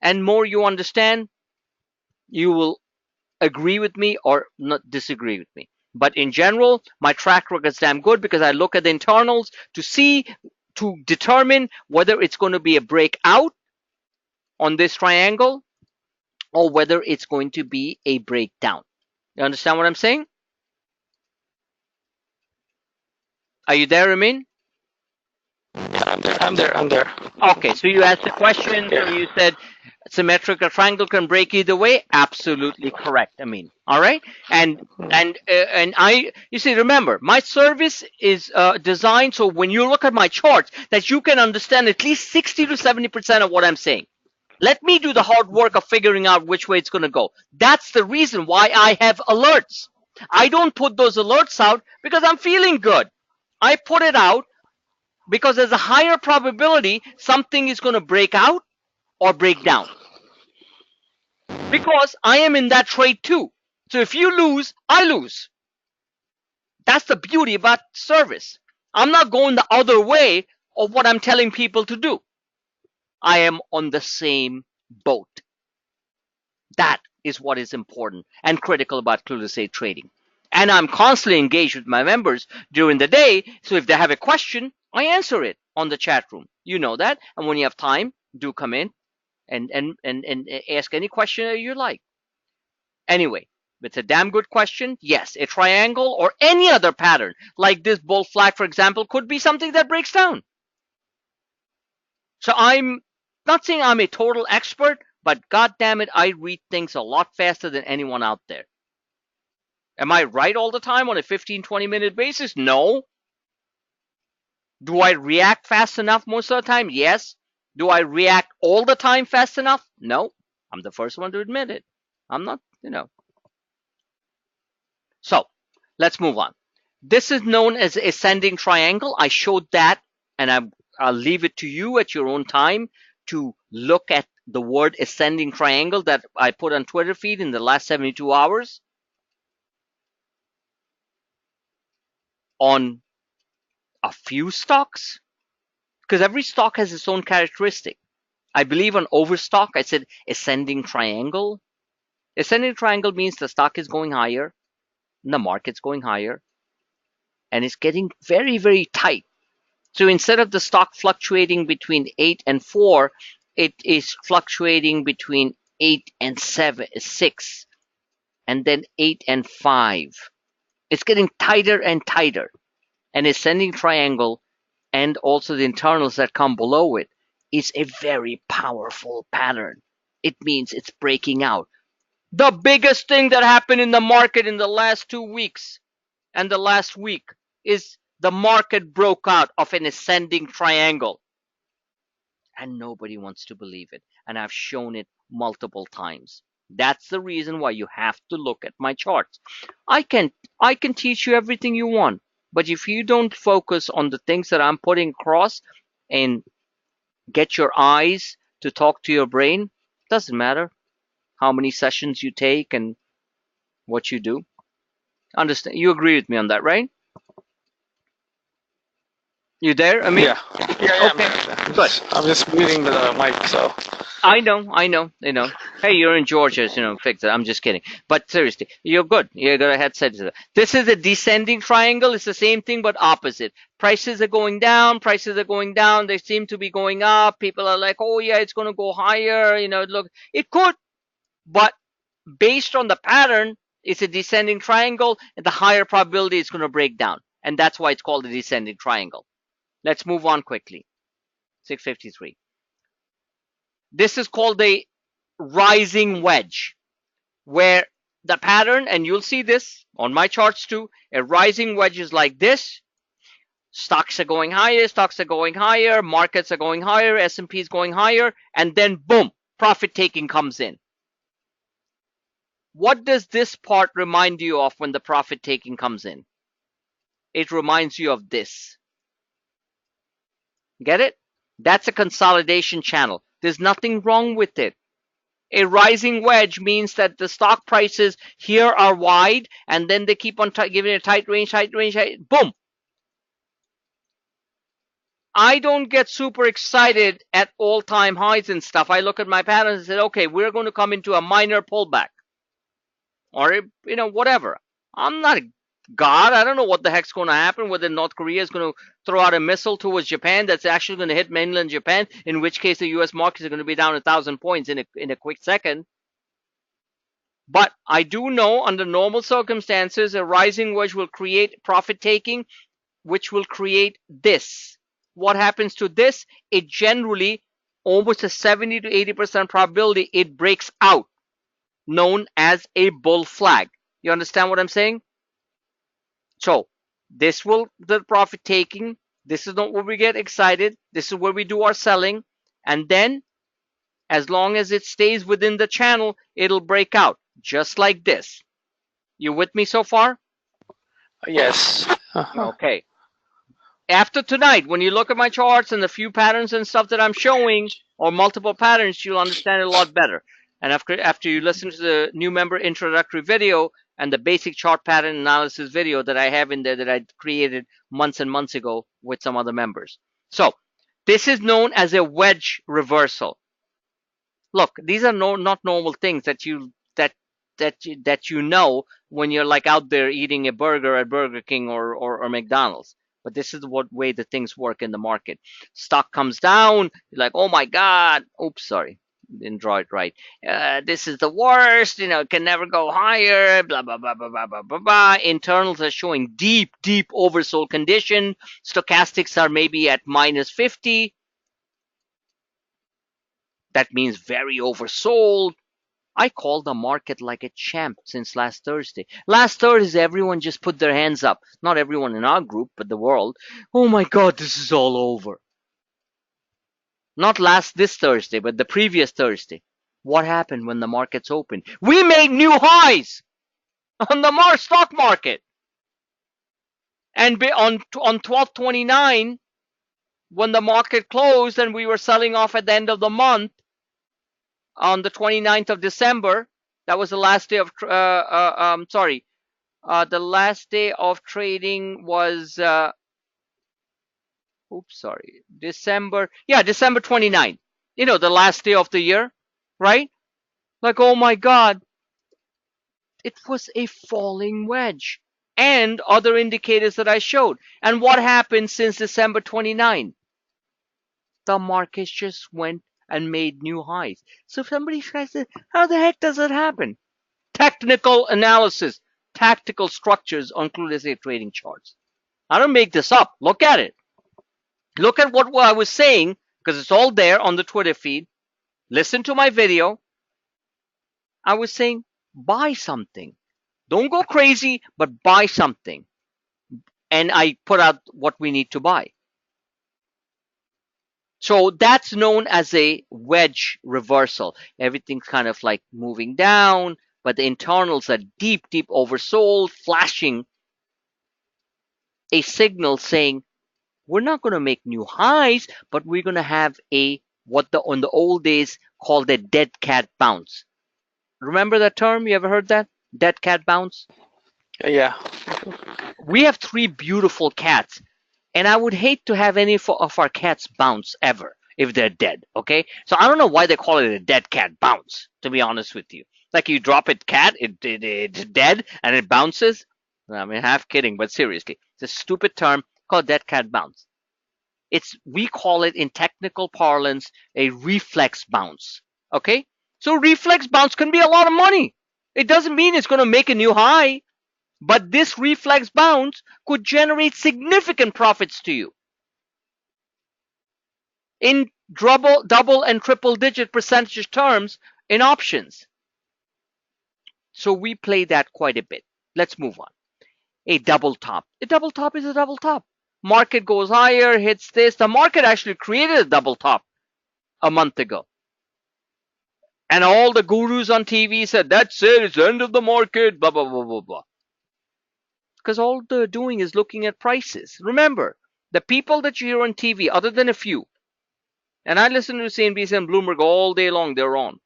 And more you understand, you will agree with me or not disagree with me. But in general, my track record is damn good because I look at the internals to determine whether it's going to be a breakout on this triangle or whether it's going to be a breakdown. You understand what I'm saying? Are you there, Amin? Yeah, I'm there. Okay, so you asked a question. Yeah. So you said symmetrical triangle can break either way. Absolutely correct. I mean, all right. And you see, remember, my service is designed so when you look at my charts, that you can understand at least 60 to 70% of what I'm saying. Let me do the hard work of figuring out which way it's going to go. That's the reason why I have alerts. I don't put those alerts out because I'm feeling good. I put it out because there's a higher probability something is going to break out or break down. Because I am in that trade too. So if you lose, I lose. That's the beauty about service. I'm not going the other way of what I'm telling people to do. I am on the same boat. That is what is important and critical about Clueless Aid trading. And I'm constantly engaged with my members during the day. So if they have a question, I answer it on the chat room. You know that. And when you have time, do come in and ask any question that you like. Anyway, it's a damn good question. Yes, a triangle or any other pattern like this bull flag, for example, could be something that breaks down. So I'm not saying I'm a total expert, but God damn it, I read things a lot faster than anyone out there. Am I right all the time on a 15, 20-minute basis? No. Do I react fast enough most of the time? Yes. Do I react all the time fast enough? No. I'm the first one to admit it. I'm not, So let's move on. This is known as ascending triangle. I showed that, and I'll leave it to you at your own time to look at the word ascending triangle that I put on Twitter feed in the last 72 hours on a few stocks, because every stock has its own characteristic. I believe on Overstock, I said ascending triangle. Ascending triangle means the stock is going higher, and the market's going higher, and it's getting very, very tight. So instead of the stock fluctuating between 8 and 4, it is fluctuating between 8 and 6, and then 8 and 5. It's getting tighter and tighter. An ascending triangle and also the internals that come below it is a very powerful pattern. It means it's breaking out. The biggest thing that happened in the market in the last 2 weeks and the last week is the market broke out of an ascending triangle. And nobody wants to believe it. And I've shown it multiple times. That's the reason why you have to look at my charts. I can teach you everything you want, but if you don't focus on the things that I'm putting across and get your eyes to talk to your brain, doesn't matter how many sessions you take and what you do. Understand? You agree with me on that, right? You there, Amit? Yeah. Yeah, I'm Okay, there. good. I'm just muting the mic, so. I know. Hey, you're in Georgia, so, fix it. I'm just kidding. But seriously, you're good. You got a headset. This is a descending triangle. It's the same thing, but opposite. Prices are going down. Prices are going down. They seem to be going up. People are like, oh, yeah, it's going to go higher. Look, it could, but based on the pattern, it's a descending triangle, and the higher probability it's going to break down. And that's why it's called a descending triangle. Let's move on quickly. 653. This is called a rising wedge, where the pattern, and you'll see this on my charts too, a rising wedge is like this. Stocks are going higher, markets are going higher, S&P is going higher, and then boom, profit taking comes in. What does this part remind you of when the profit taking comes in? It reminds you of this. Get it? That's a consolidation channel. There's nothing wrong with it. A rising wedge means that the stock prices here are wide, and then they keep on giving a tight range, boom. I don't get super excited at all-time highs and stuff. I look at my patterns and say, okay, we're going to come into a minor pullback, or whatever. I'm not God. I don't know what the heck's going to happen. Whether North Korea is going to throw out a missile towards Japan that's actually going to hit mainland Japan, in which case the U.S. markets are going to be down 1,000 points in a quick second. But I do know under normal circumstances, a rising wedge will create profit taking, which will create this. What happens to this? It generally, almost a 70 to 80% probability, it breaks out, known as a bull flag. You understand what I'm saying? So this will the profit taking. This is not where we get excited. This is where we do our selling. And then as long as it stays within the channel, it'll break out just like this. You with me so far? Yes. Uh-huh. Okay. After tonight, when you look at my charts and the few patterns and stuff that I'm showing, or multiple patterns, you'll understand it a lot better. And after you listen to the new member introductory video and the basic chart pattern analysis video that I have in there that I created months and months ago with some other members. So this is known as a wedge reversal. Look, these are not normal things that you know when you're like out there eating a burger at Burger King or McDonald's. But this is what way the things work in the market. Stock comes down, you're like, oh my God. Oops, sorry. Didn't draw it right. This is the worst, it can never go higher, blah, blah, blah, blah, blah, blah, blah, blah. Internals are showing deep, deep oversold condition. Stochastics are maybe at minus 50. That means very oversold. I call the market like a champ since last Thursday. Last Thursday, everyone just put their hands up. Not everyone in our group, but the world. Oh my God, this is all over. Not this Thursday, but the previous Thursday. What happened when the markets opened? We made new highs on the stock market. And on 12/29, when the market closed and we were selling off at the end of the month, on the 29th of December, that was the last day of, the last day of trading was, December 29th. The last day of the year, right? Like, oh my God, it was a falling wedge. And other indicators that I showed. And what happened since December 29th? The markets just went and made new highs. So somebody says, how the heck does it happen? Technical analysis, tactical structures on Clueless trading charts. I don't make this up. Look at it. Look at what I was saying, because it's all there on the Twitter feed. Listen to my video. I was saying, buy something. Don't go crazy, but buy something. And I put out what we need to buy. So that's known as a wedge reversal. Everything's kind of like moving down, but the internals are deep, deep oversold, flashing a signal saying, we're not going to make new highs, but we're going to have on the old days called a dead cat bounce. Remember that term? You ever heard that? Dead cat bounce? Yeah. We have three beautiful cats. And I would hate to have any of our cats bounce ever if they're dead. Okay, so I don't know why they call it a dead cat bounce. To be honest with you, like you drop a cat, it's dead and it bounces. I mean, half kidding, but seriously, it's a stupid term called dead cat bounce. We call it in technical parlance a reflex bounce. Okay, so reflex bounce can be a lot of money. It doesn't mean it's going to make a new high, but this reflex bounce could generate significant profits to you in double and triple digit percentage terms in options. So we play that quite a bit. Let's move on. A double top. A double top is a double top. Market goes higher, hits this. The market actually created a double top a month ago. And all the gurus on TV said, that's it, it's the end of the market, blah, blah, blah, blah, blah. Because all they're doing is looking at prices. Remember, the people that you hear on TV, other than a few, and I listen to CNBC and Bloomberg all day long, they're on.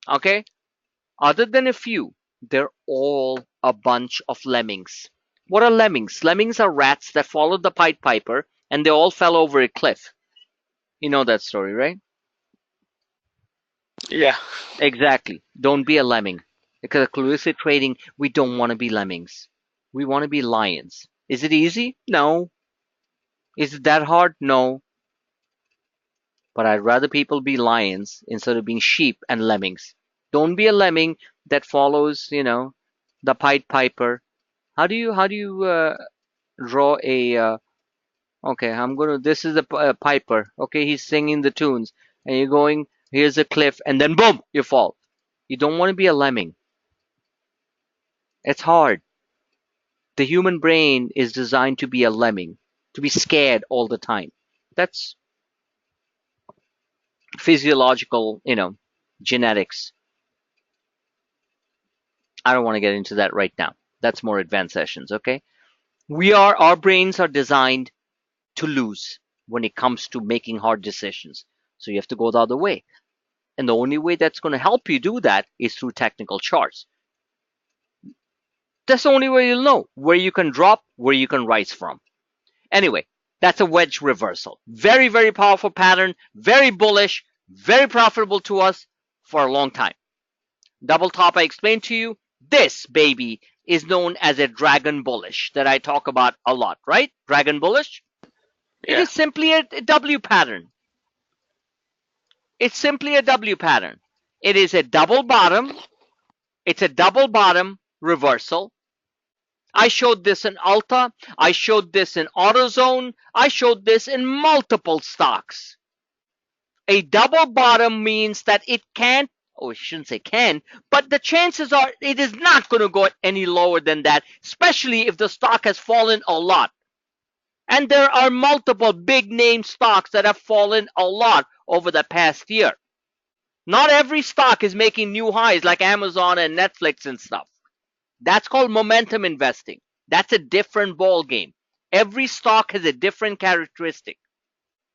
Okay? Other than a few, they're all a bunch of lemmings. What are lemmings? Lemmings are rats that followed the Pied Piper and they all fell over a cliff. You know that story, right? Yeah. Exactly. Don't be a lemming. Because at Cluicid Trading, we don't want to be lemmings. We want to be lions. Is it easy? No. Is it that hard? No. But I'd rather people be lions instead of being sheep and lemmings. Don't be a lemming that follows, the Pied Piper. How do you draw a okay, this is a piper. Okay, he's singing the tunes and you're going, here's a cliff and then boom, you fall. You don't want to be a lemming. It's hard. The human brain is designed to be a lemming, to be scared all the time. That's physiological, genetics. I don't want to get into that right now. That's more advanced sessions, okay? Our brains are designed to lose when it comes to making hard decisions. So you have to go the other way. And the only way that's going to help you do that is through technical charts. That's the only way you'll know where you can drop, where you can rise from. Anyway, that's a wedge reversal. Very, very powerful pattern, very bullish, very profitable to us for a long time. Double top, I explained to you. This baby is known as a dragon bullish that I talk about a lot, right? Dragon bullish. It Yeah. is simply a W pattern. It's simply a W pattern. It is a double bottom. It's a double bottom reversal. I showed this in Alta. I showed this in AutoZone. I showed this in multiple stocks. A double bottom means that it can't, I shouldn't say can, but the chances are it is not going to go any lower than that, especially if the stock has fallen a lot. And there are multiple big name stocks that have fallen a lot over the past year. Not every stock is making new highs like Amazon and Netflix and stuff. That's called momentum investing. That's a different ball game. Every stock has a different characteristic.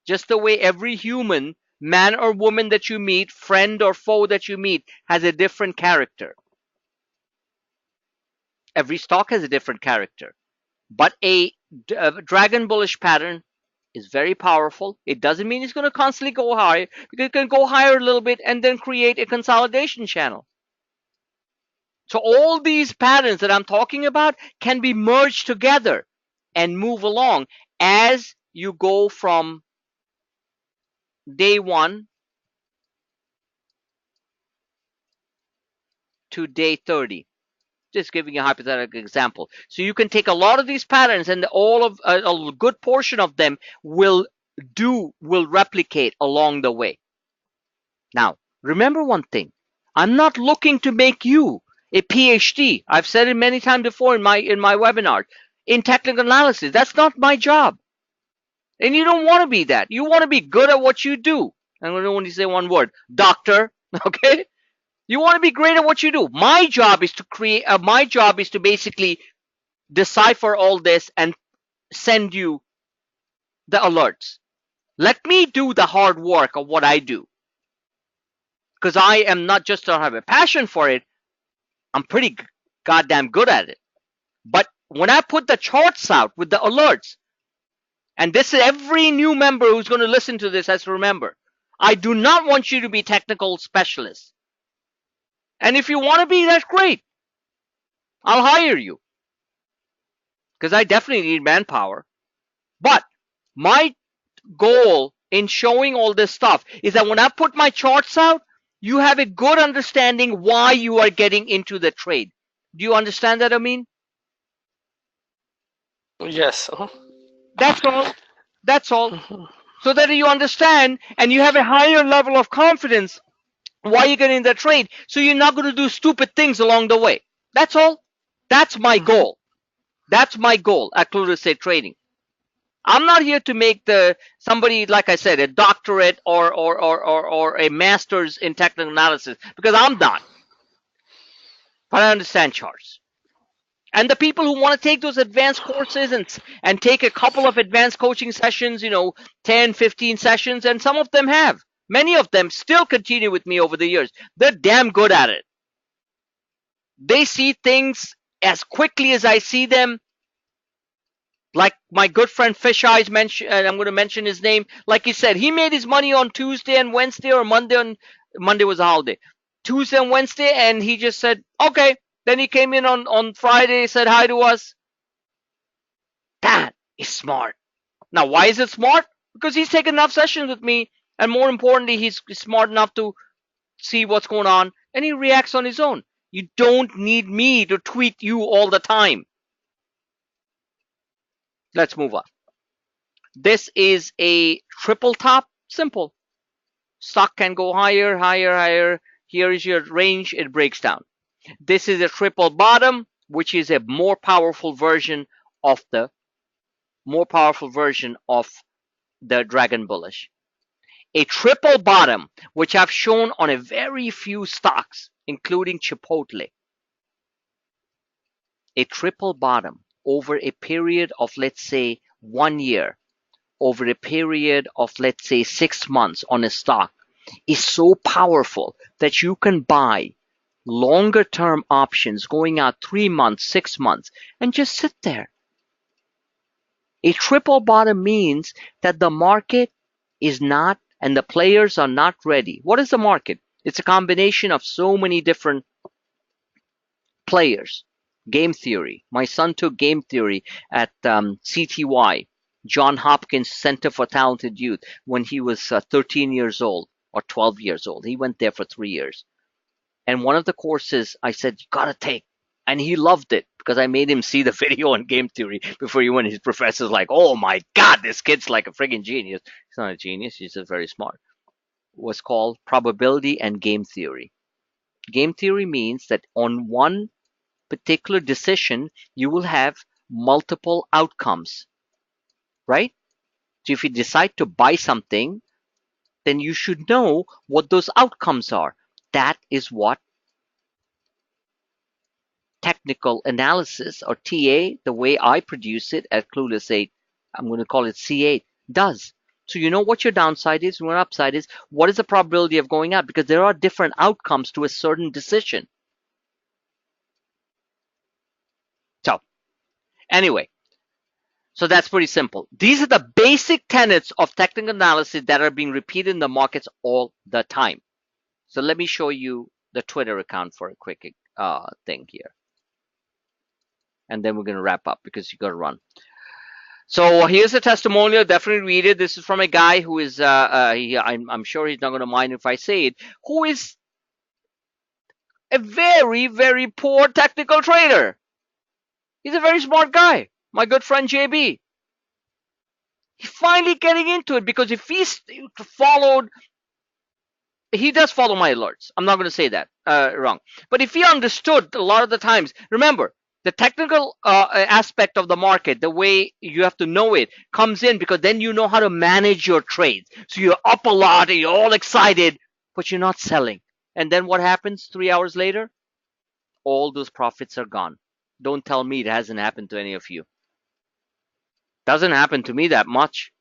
Just the way every human, man or woman that you meet, friend or foe that you meet, has a different character. Every stock has a different character. But a dragon bullish pattern is very powerful. It doesn't mean it's going to constantly go higher. It can go higher a little bit and then create a consolidation channel. So all these patterns that I'm talking about can be merged together and move along as you go from day 1 to day 30. Just giving you a hypothetical example. So you can take a lot of these patterns and a good portion of them will replicate along the way. Now, remember one thing. I'm not looking to make you a PhD. I've said it many times before in my webinar in technical analysis. That's not my job. And you don't want to be that. You want to be good at what you do. I'm going to only say one word, doctor. Okay? You want to be great at what you do. My job is to basically decipher all this and send you the alerts. Let me do the hard work of what I do. Because I am not just don't have a passion for it, I'm pretty goddamn good at it. But when I put the charts out with the alerts, And this is every new member who's going to listen to this has to remember. I do not want you to be technical specialists. And if you want to be, that's great. I'll hire you. Because I definitely need manpower. But my goal in showing all this stuff is that when I put my charts out, you have a good understanding why you are getting into the trade. Do you understand that, Amin? Yes. That's all. That's all. So that you understand and you have a higher level of confidence why you're getting in that trade. So you're not going to do stupid things along the way. That's all. That's my goal. That's my goal at Clue Estate Trading. I'm not here to make somebody, like I said, a doctorate or a master's in technical analysis, because I'm not. But I understand charts. And the people who want to take those advanced courses and take a couple of advanced coaching sessions, 10, 15 sessions, and some of them have. Many of them still continue with me over the years. They're damn good at it. They see things as quickly as I see them. Like my good friend Fish Eyes mentioned, and I'm going to mention his name. Like he said, he made his money on Tuesday and Wednesday, or Monday. Monday was a holiday. Tuesday and Wednesday, and he just said, okay. Then he came in on Friday, said hi to us. That is smart. Now, why is it smart? Because he's taken enough sessions with me, and more importantly, he's smart enough to see what's going on, and he reacts on his own. You don't need me to tweet you all the time. Let's move on. This is a triple top. Simple. Stock can go higher, higher, higher. Here is your range. It breaks down. This is a triple bottom, which is a more powerful version of the dragon bullish. A triple bottom, which I've shown on a very few stocks, including Chipotle. A triple bottom over a period of, let's say, 1 year, over a period of, let's say, 6 months on a stock is so powerful that you can buy longer term options going out 3 months, 6 months, and just sit there. A triple bottom means that the market is not, and the players are not ready. What is the market? It's a combination of so many different players. Game theory. My son took game theory at CTY, John Hopkins Center for Talented Youth, when he was 13 years old or 12 years old. He went there for 3 years. And one of the courses I said, you got to take. And he loved it because I made him see the video on game theory before he went. His professor's like, oh my God, this kid's like a friggin' genius. He's not a genius. He's just very smart. It was called probability and game theory. Game theory means that on one particular decision, you will have multiple outcomes, right? So if you decide to buy something, then you should know what those outcomes are. That is what technical analysis, or TA, the way I produce it at Clueless 8, I'm going to call it C8, does. So you know what your downside is, what your upside is, what is the probability of going out, because there are different outcomes to a certain decision. So anyway, so that's pretty simple. These are the basic tenets of technical analysis that are being repeated in the markets all the time. So let me show you the Twitter account for a quick thing here. And then we're going to wrap up because you got to run. So here's a testimonial. Definitely read it. This is from a guy who is, I'm sure he's not going to mind if I say it, who is a very, very poor technical trader. He's a very smart guy. My good friend JB. He's finally getting into it, because if he followed, he does follow my alerts. I'm not going to say that wrong. But if he understood a lot of the times, remember, the technical aspect of the market, the way you have to know it, comes in because then you know how to manage your trades. So you're up a lot and you're all excited, but you're not selling. And then what happens 3 hours later? All those profits are gone. Don't tell me it hasn't happened to any of you. Doesn't happen to me that much,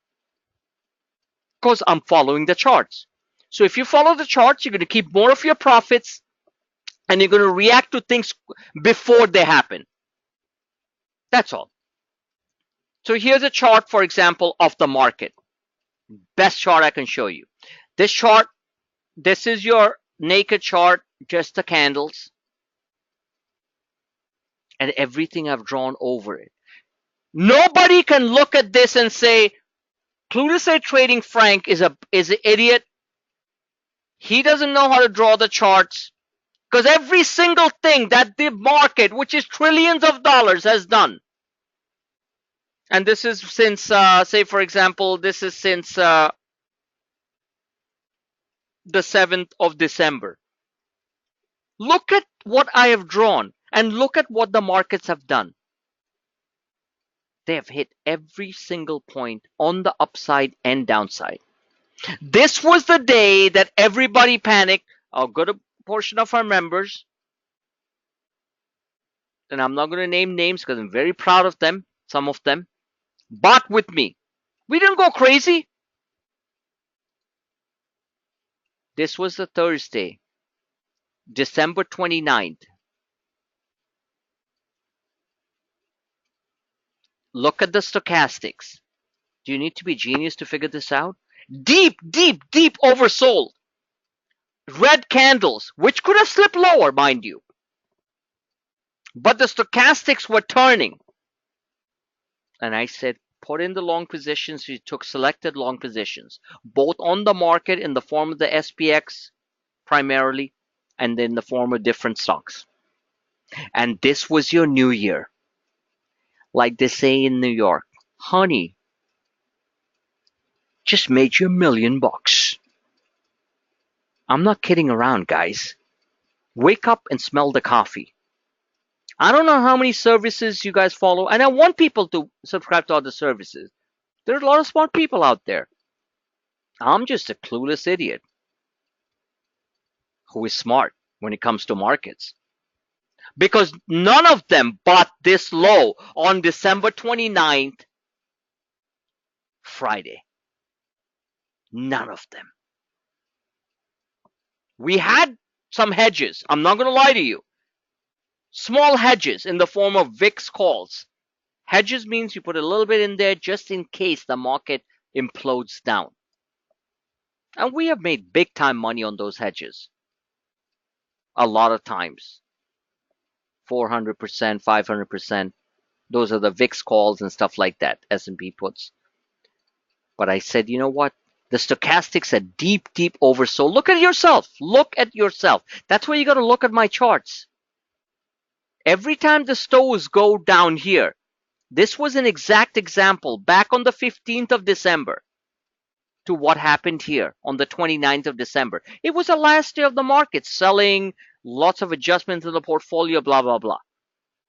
because I'm following the charts. So if you follow the charts, you're going to keep more of your profits, and you're going to react to things before they happen. That's all. So here's a chart, for example, of the market. Best chart I can show you. This chart, this is your naked chart, just the candles and everything I've drawn over it. Nobody can look at this and say, Clueless Trading Frank is an idiot. He doesn't know how to draw the charts. Because every single thing that the market, which is trillions of dollars, has done, and this is since, say for example, this is since the 7th of December. Look at what I have drawn and look at what the markets have done. They have hit every single point on the upside and downside. This was the day that everybody panicked. A good portion of our members, and I'm not going to name names because I'm very proud of them, some of them, bought with me. We didn't go crazy. This was the Thursday, December 29th. Look at the stochastics. Do you need to be a genius to figure this out? Deep, deep, deep oversold. Red candles, which could have slipped lower, mind you. But the stochastics were turning. And I said, put in the long positions. We took selected long positions, both on the market in the form of the SPX primarily, and in the form of different stocks. And this was your new year. Like they say in New York, honey, just made you $1 million. I'm not kidding around, guys. Wake up and smell the coffee. I don't know how many services you guys follow, and I want people to subscribe to other services. There are a lot of smart people out there. I'm just a clueless idiot who is smart when it comes to markets. Because none of them bought this low on December 29th, Friday. None of them. We had some hedges. I'm not going to lie to you. Small hedges in the form of VIX calls. Hedges means you put a little bit in there just in case the market implodes down. And we have made big time money on those hedges. A lot of times. 400%, 500%. Those are the VIX calls and stuff like that, S&P puts. But I said, you know what? The stochastics are deep, deep oversold. Look at yourself. Look at yourself. That's why you got to look at my charts. Every time the stows go down here, this was an exact example back on the 15th of December to what happened here on the 29th of December. It was the last day of the market, selling, lots of adjustments in the portfolio, blah, blah, blah.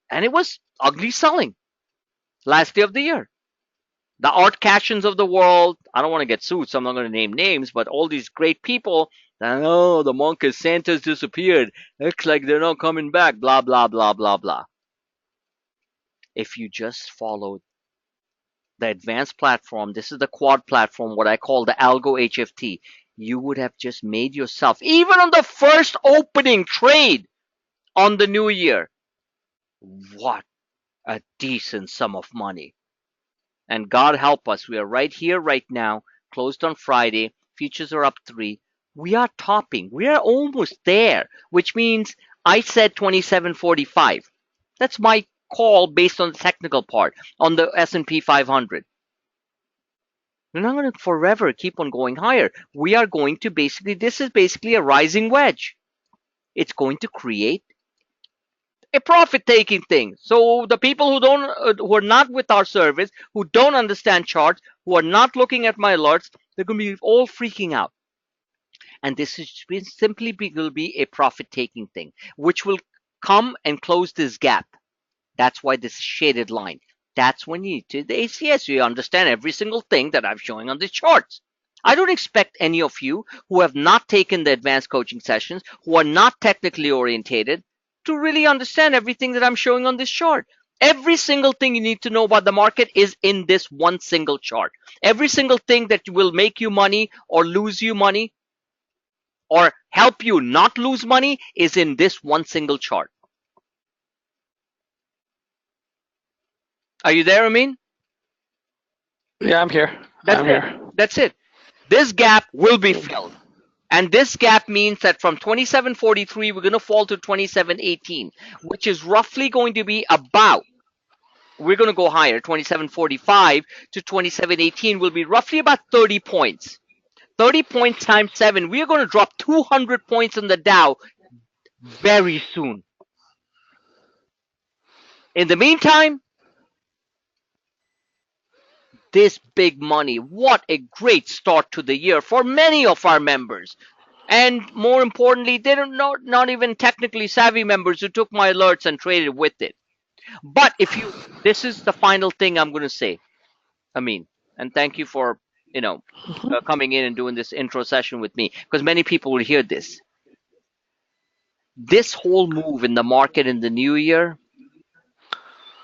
And it was ugly selling. Last day of the year. The Art Cashins of the world, I don't want to get sued, so I'm not going to name names, but all these great people, oh, the monkeys, Santa's disappeared. Looks like they're not coming back, blah, blah, blah, blah, blah. If you just followed the advanced platform, this is the quad platform, what I call the Algo HFT, you would have just made yourself, even on the first opening trade on the new year, what a decent sum of money. And God help us, we are right here, right now, closed on Friday, futures are up 3. We are topping, we are almost there, which means I said 27.45. That's my call based on the technical part, on the S&P 500. We're not going to forever keep on going higher. We are going to basically, this is basically a rising wedge. It's going to create a profit-taking thing. So the people who are not with our service, who don't understand charts, who are not looking at my alerts, they're going to be all freaking out. And this is simply will be a profit-taking thing, which will come and close this gap. That's why this shaded line. That's when you need to the ACS. You understand every single thing that I'm showing on these charts. I don't expect any of you who have not taken the advanced coaching sessions, who are not technically orientated, to really understand everything that I'm showing on this chart. Every single thing you need to know about the market is in this one single chart. Every single thing that will make you money or lose you money or help you not lose money is in this one single chart. Are you there, Amin? Yeah, I'm here. That's I'm it. here. That's it. This gap will be filled. And this gap means that from 27.43, we're going to fall to 27.18, which is roughly going to be about, we're going to go higher, 27.45 to 27.18 will be roughly about 30 points. 30 points times 7, we are going to drop 200 points in the Dow very soon. In the meantime, this big money, what a great start to the year for many of our members. And more importantly, they're not even technically savvy members who took my alerts and traded with it. But if you, this is the final thing I'm going to say, Amin, and thank you for, coming in and doing this intro session with me, because many people will hear this. This whole move in the market in the new year,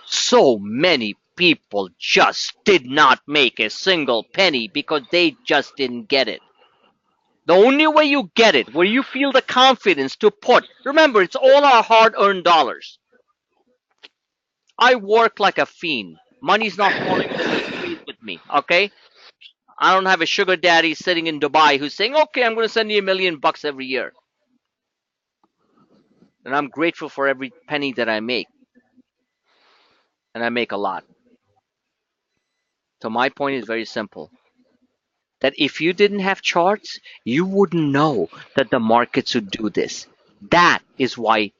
so many people just did not make a single penny because they just didn't get it. The only way you get it, where you feel the confidence to put, remember, it's all our hard-earned dollars. I work like a fiend. Money's not falling from the trees with me, okay? I don't have a sugar daddy sitting in Dubai who's saying, okay, I'm going to send you $1 million every year. And I'm grateful for every penny that I make. And I make a lot. So my point is very simple. That if you didn't have charts, you wouldn't know that the markets would do this. That is why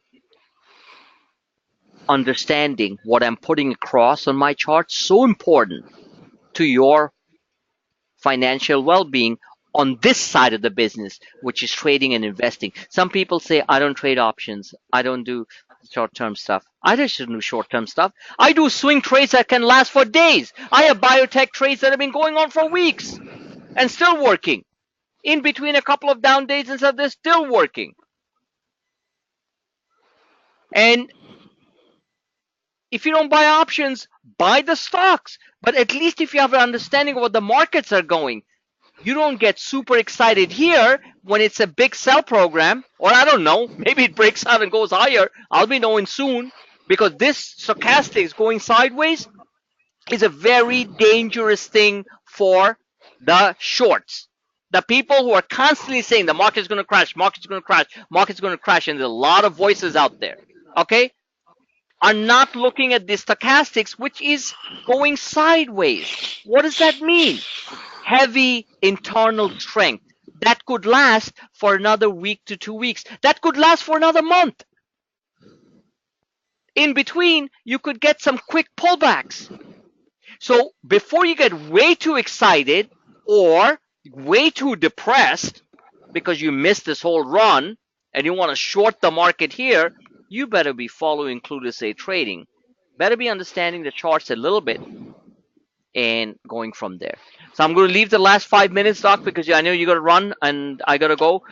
understanding what I'm putting across on my charts is so important to your financial well-being on this side of the business, which is trading and investing. Some people say, I don't trade options. I don't do short-term stuff. I just don't do short-term stuff. I do swing trades that can last for days. I have biotech trades that have been going on for weeks and still working. In between a couple of down days and stuff, they're still working. And if you don't buy options, buy the stocks. But at least if you have an understanding of what the markets are going, you don't get super excited here when it's a big sell program, or I don't know, maybe it breaks out and goes higher. I'll be knowing soon, because this stochastic is going sideways is a very dangerous thing for the shorts. The people who are constantly saying the market's going to crash, market's going to crash, market's going to crash, and there's a lot of voices out there, okay, are not looking at the stochastics, which is going sideways. What does that mean? Heavy internal strength that could last for another week to 2 weeks. That could last for another month. In between, you could get some quick pullbacks. So before you get way too excited or way too depressed because you missed this whole run and you want to short the market here, you better be following clueless A trading. Better be understanding the charts a little bit and going from there. So I'm going to leave the last 5 minutes, Doc, because I know you got to run and I got to go,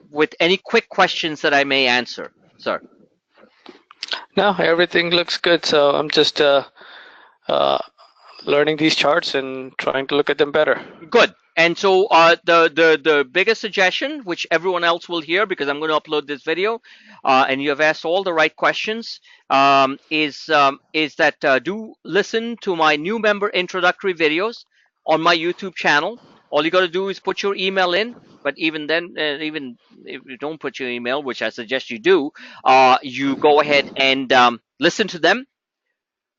with any quick questions that I may answer, sir. No, everything looks good. So I'm just learning these charts and trying to look at them better. Good. And so the biggest suggestion, which everyone else will hear because I'm going to upload this video, and you have asked all the right questions, is that do listen to my new member introductory videos on my YouTube channel. All you got to do is put your email in. But even then, even if you don't put your email, which I suggest you do, you go ahead and listen to them.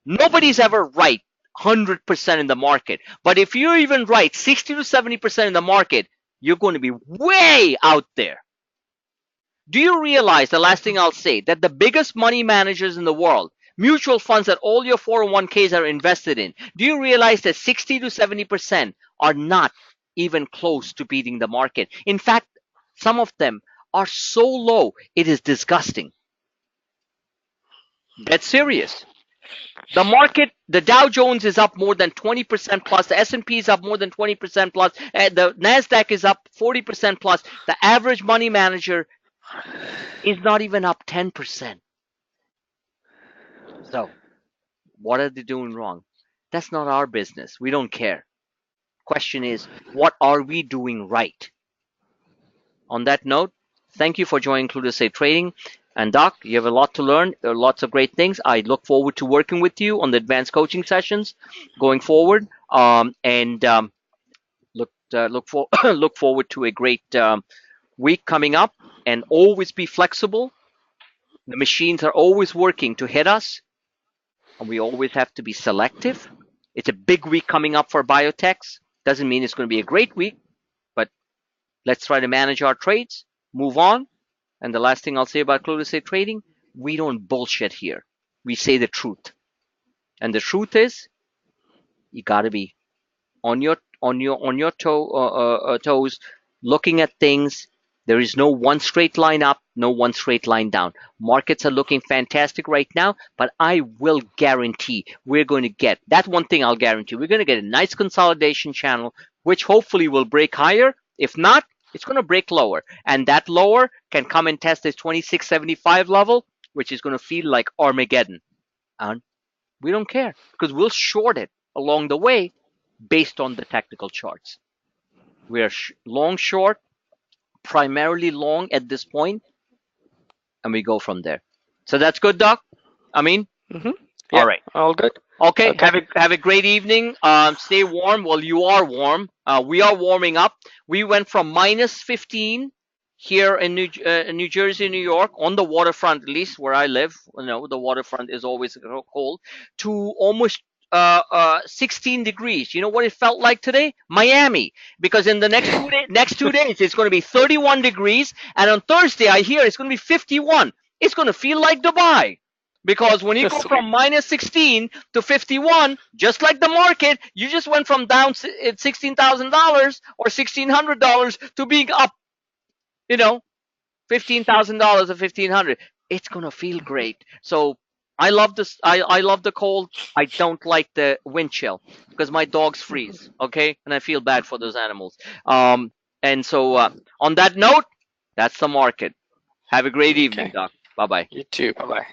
Nobody's ever right 100% in the market. But if you're even right 60 to 70% in the market, you're going to be way out there. Do you realize, the last thing I'll say, that the biggest money managers in the world, mutual funds that all your 401ks are invested in, do you realize that 60 to 70% are not even close to beating the market? In fact, some of them are so low, it is disgusting. That's serious. The market, the Dow Jones is up more than 20% plus. The S&P is up more than 20% plus. And the NASDAQ is up 40% plus. The average money manager is not even up 10%. So what are they doing wrong? That's not our business. We don't care. Question is, what are we doing right? On that note, thank you for joining Clueless Trading. And Doc, you have a lot to learn. There are lots of great things. I look forward to working with you on the advanced coaching sessions going forward. And look for look forward to a great week coming up. And always be flexible. The machines are always working to hit us, and we always have to be selective. It's a big week coming up for biotechs. Doesn't mean it's going to be a great week, but let's try to manage our trades, move on. And the last thing I'll say about real estate trading, we don't bullshit here. We say the truth. And the truth is, you got to be on your toes, looking at things. There is no one straight line up, no one straight line down. Markets are looking fantastic right now, but I will guarantee we're going to get that one thing. I'll guarantee we're going to get a nice consolidation channel, which hopefully will break higher. If not, it's going to break lower, and that lower can come and test this 2675 level, which is going to feel like Armageddon. And we don't care because we'll short it along the way based on the technical charts. We are long short, primarily long at this point, and we go from there. So that's good, Doc. I mean, Mm-hmm. all Yeah, right. all good. Okay, Okay. have a great evening. Stay warm. Well, you are warm. We are warming up. We went from minus 15 here in New Jersey, New York, on the waterfront, at least where I live. You know, the waterfront is always cold, to almost 16 degrees. You know what it felt like today? Miami, because in the next 2 days it's going to be 31 degrees, and on Thursday I hear it's going to be 51. It's going to feel like Dubai. Because when you go Sweet. from minus 16 to 51, just like the market, you just went from down at $16,000 or $1,600 to being up, you know, $15,000 or 1,500. It's gonna feel great. So I love this. I love the cold. I don't like the wind chill because my dogs freeze. Okay, and I feel bad for those animals. And so on that note, that's the market. Have a great evening, Okay. Doc. Bye bye. You too. Bye bye.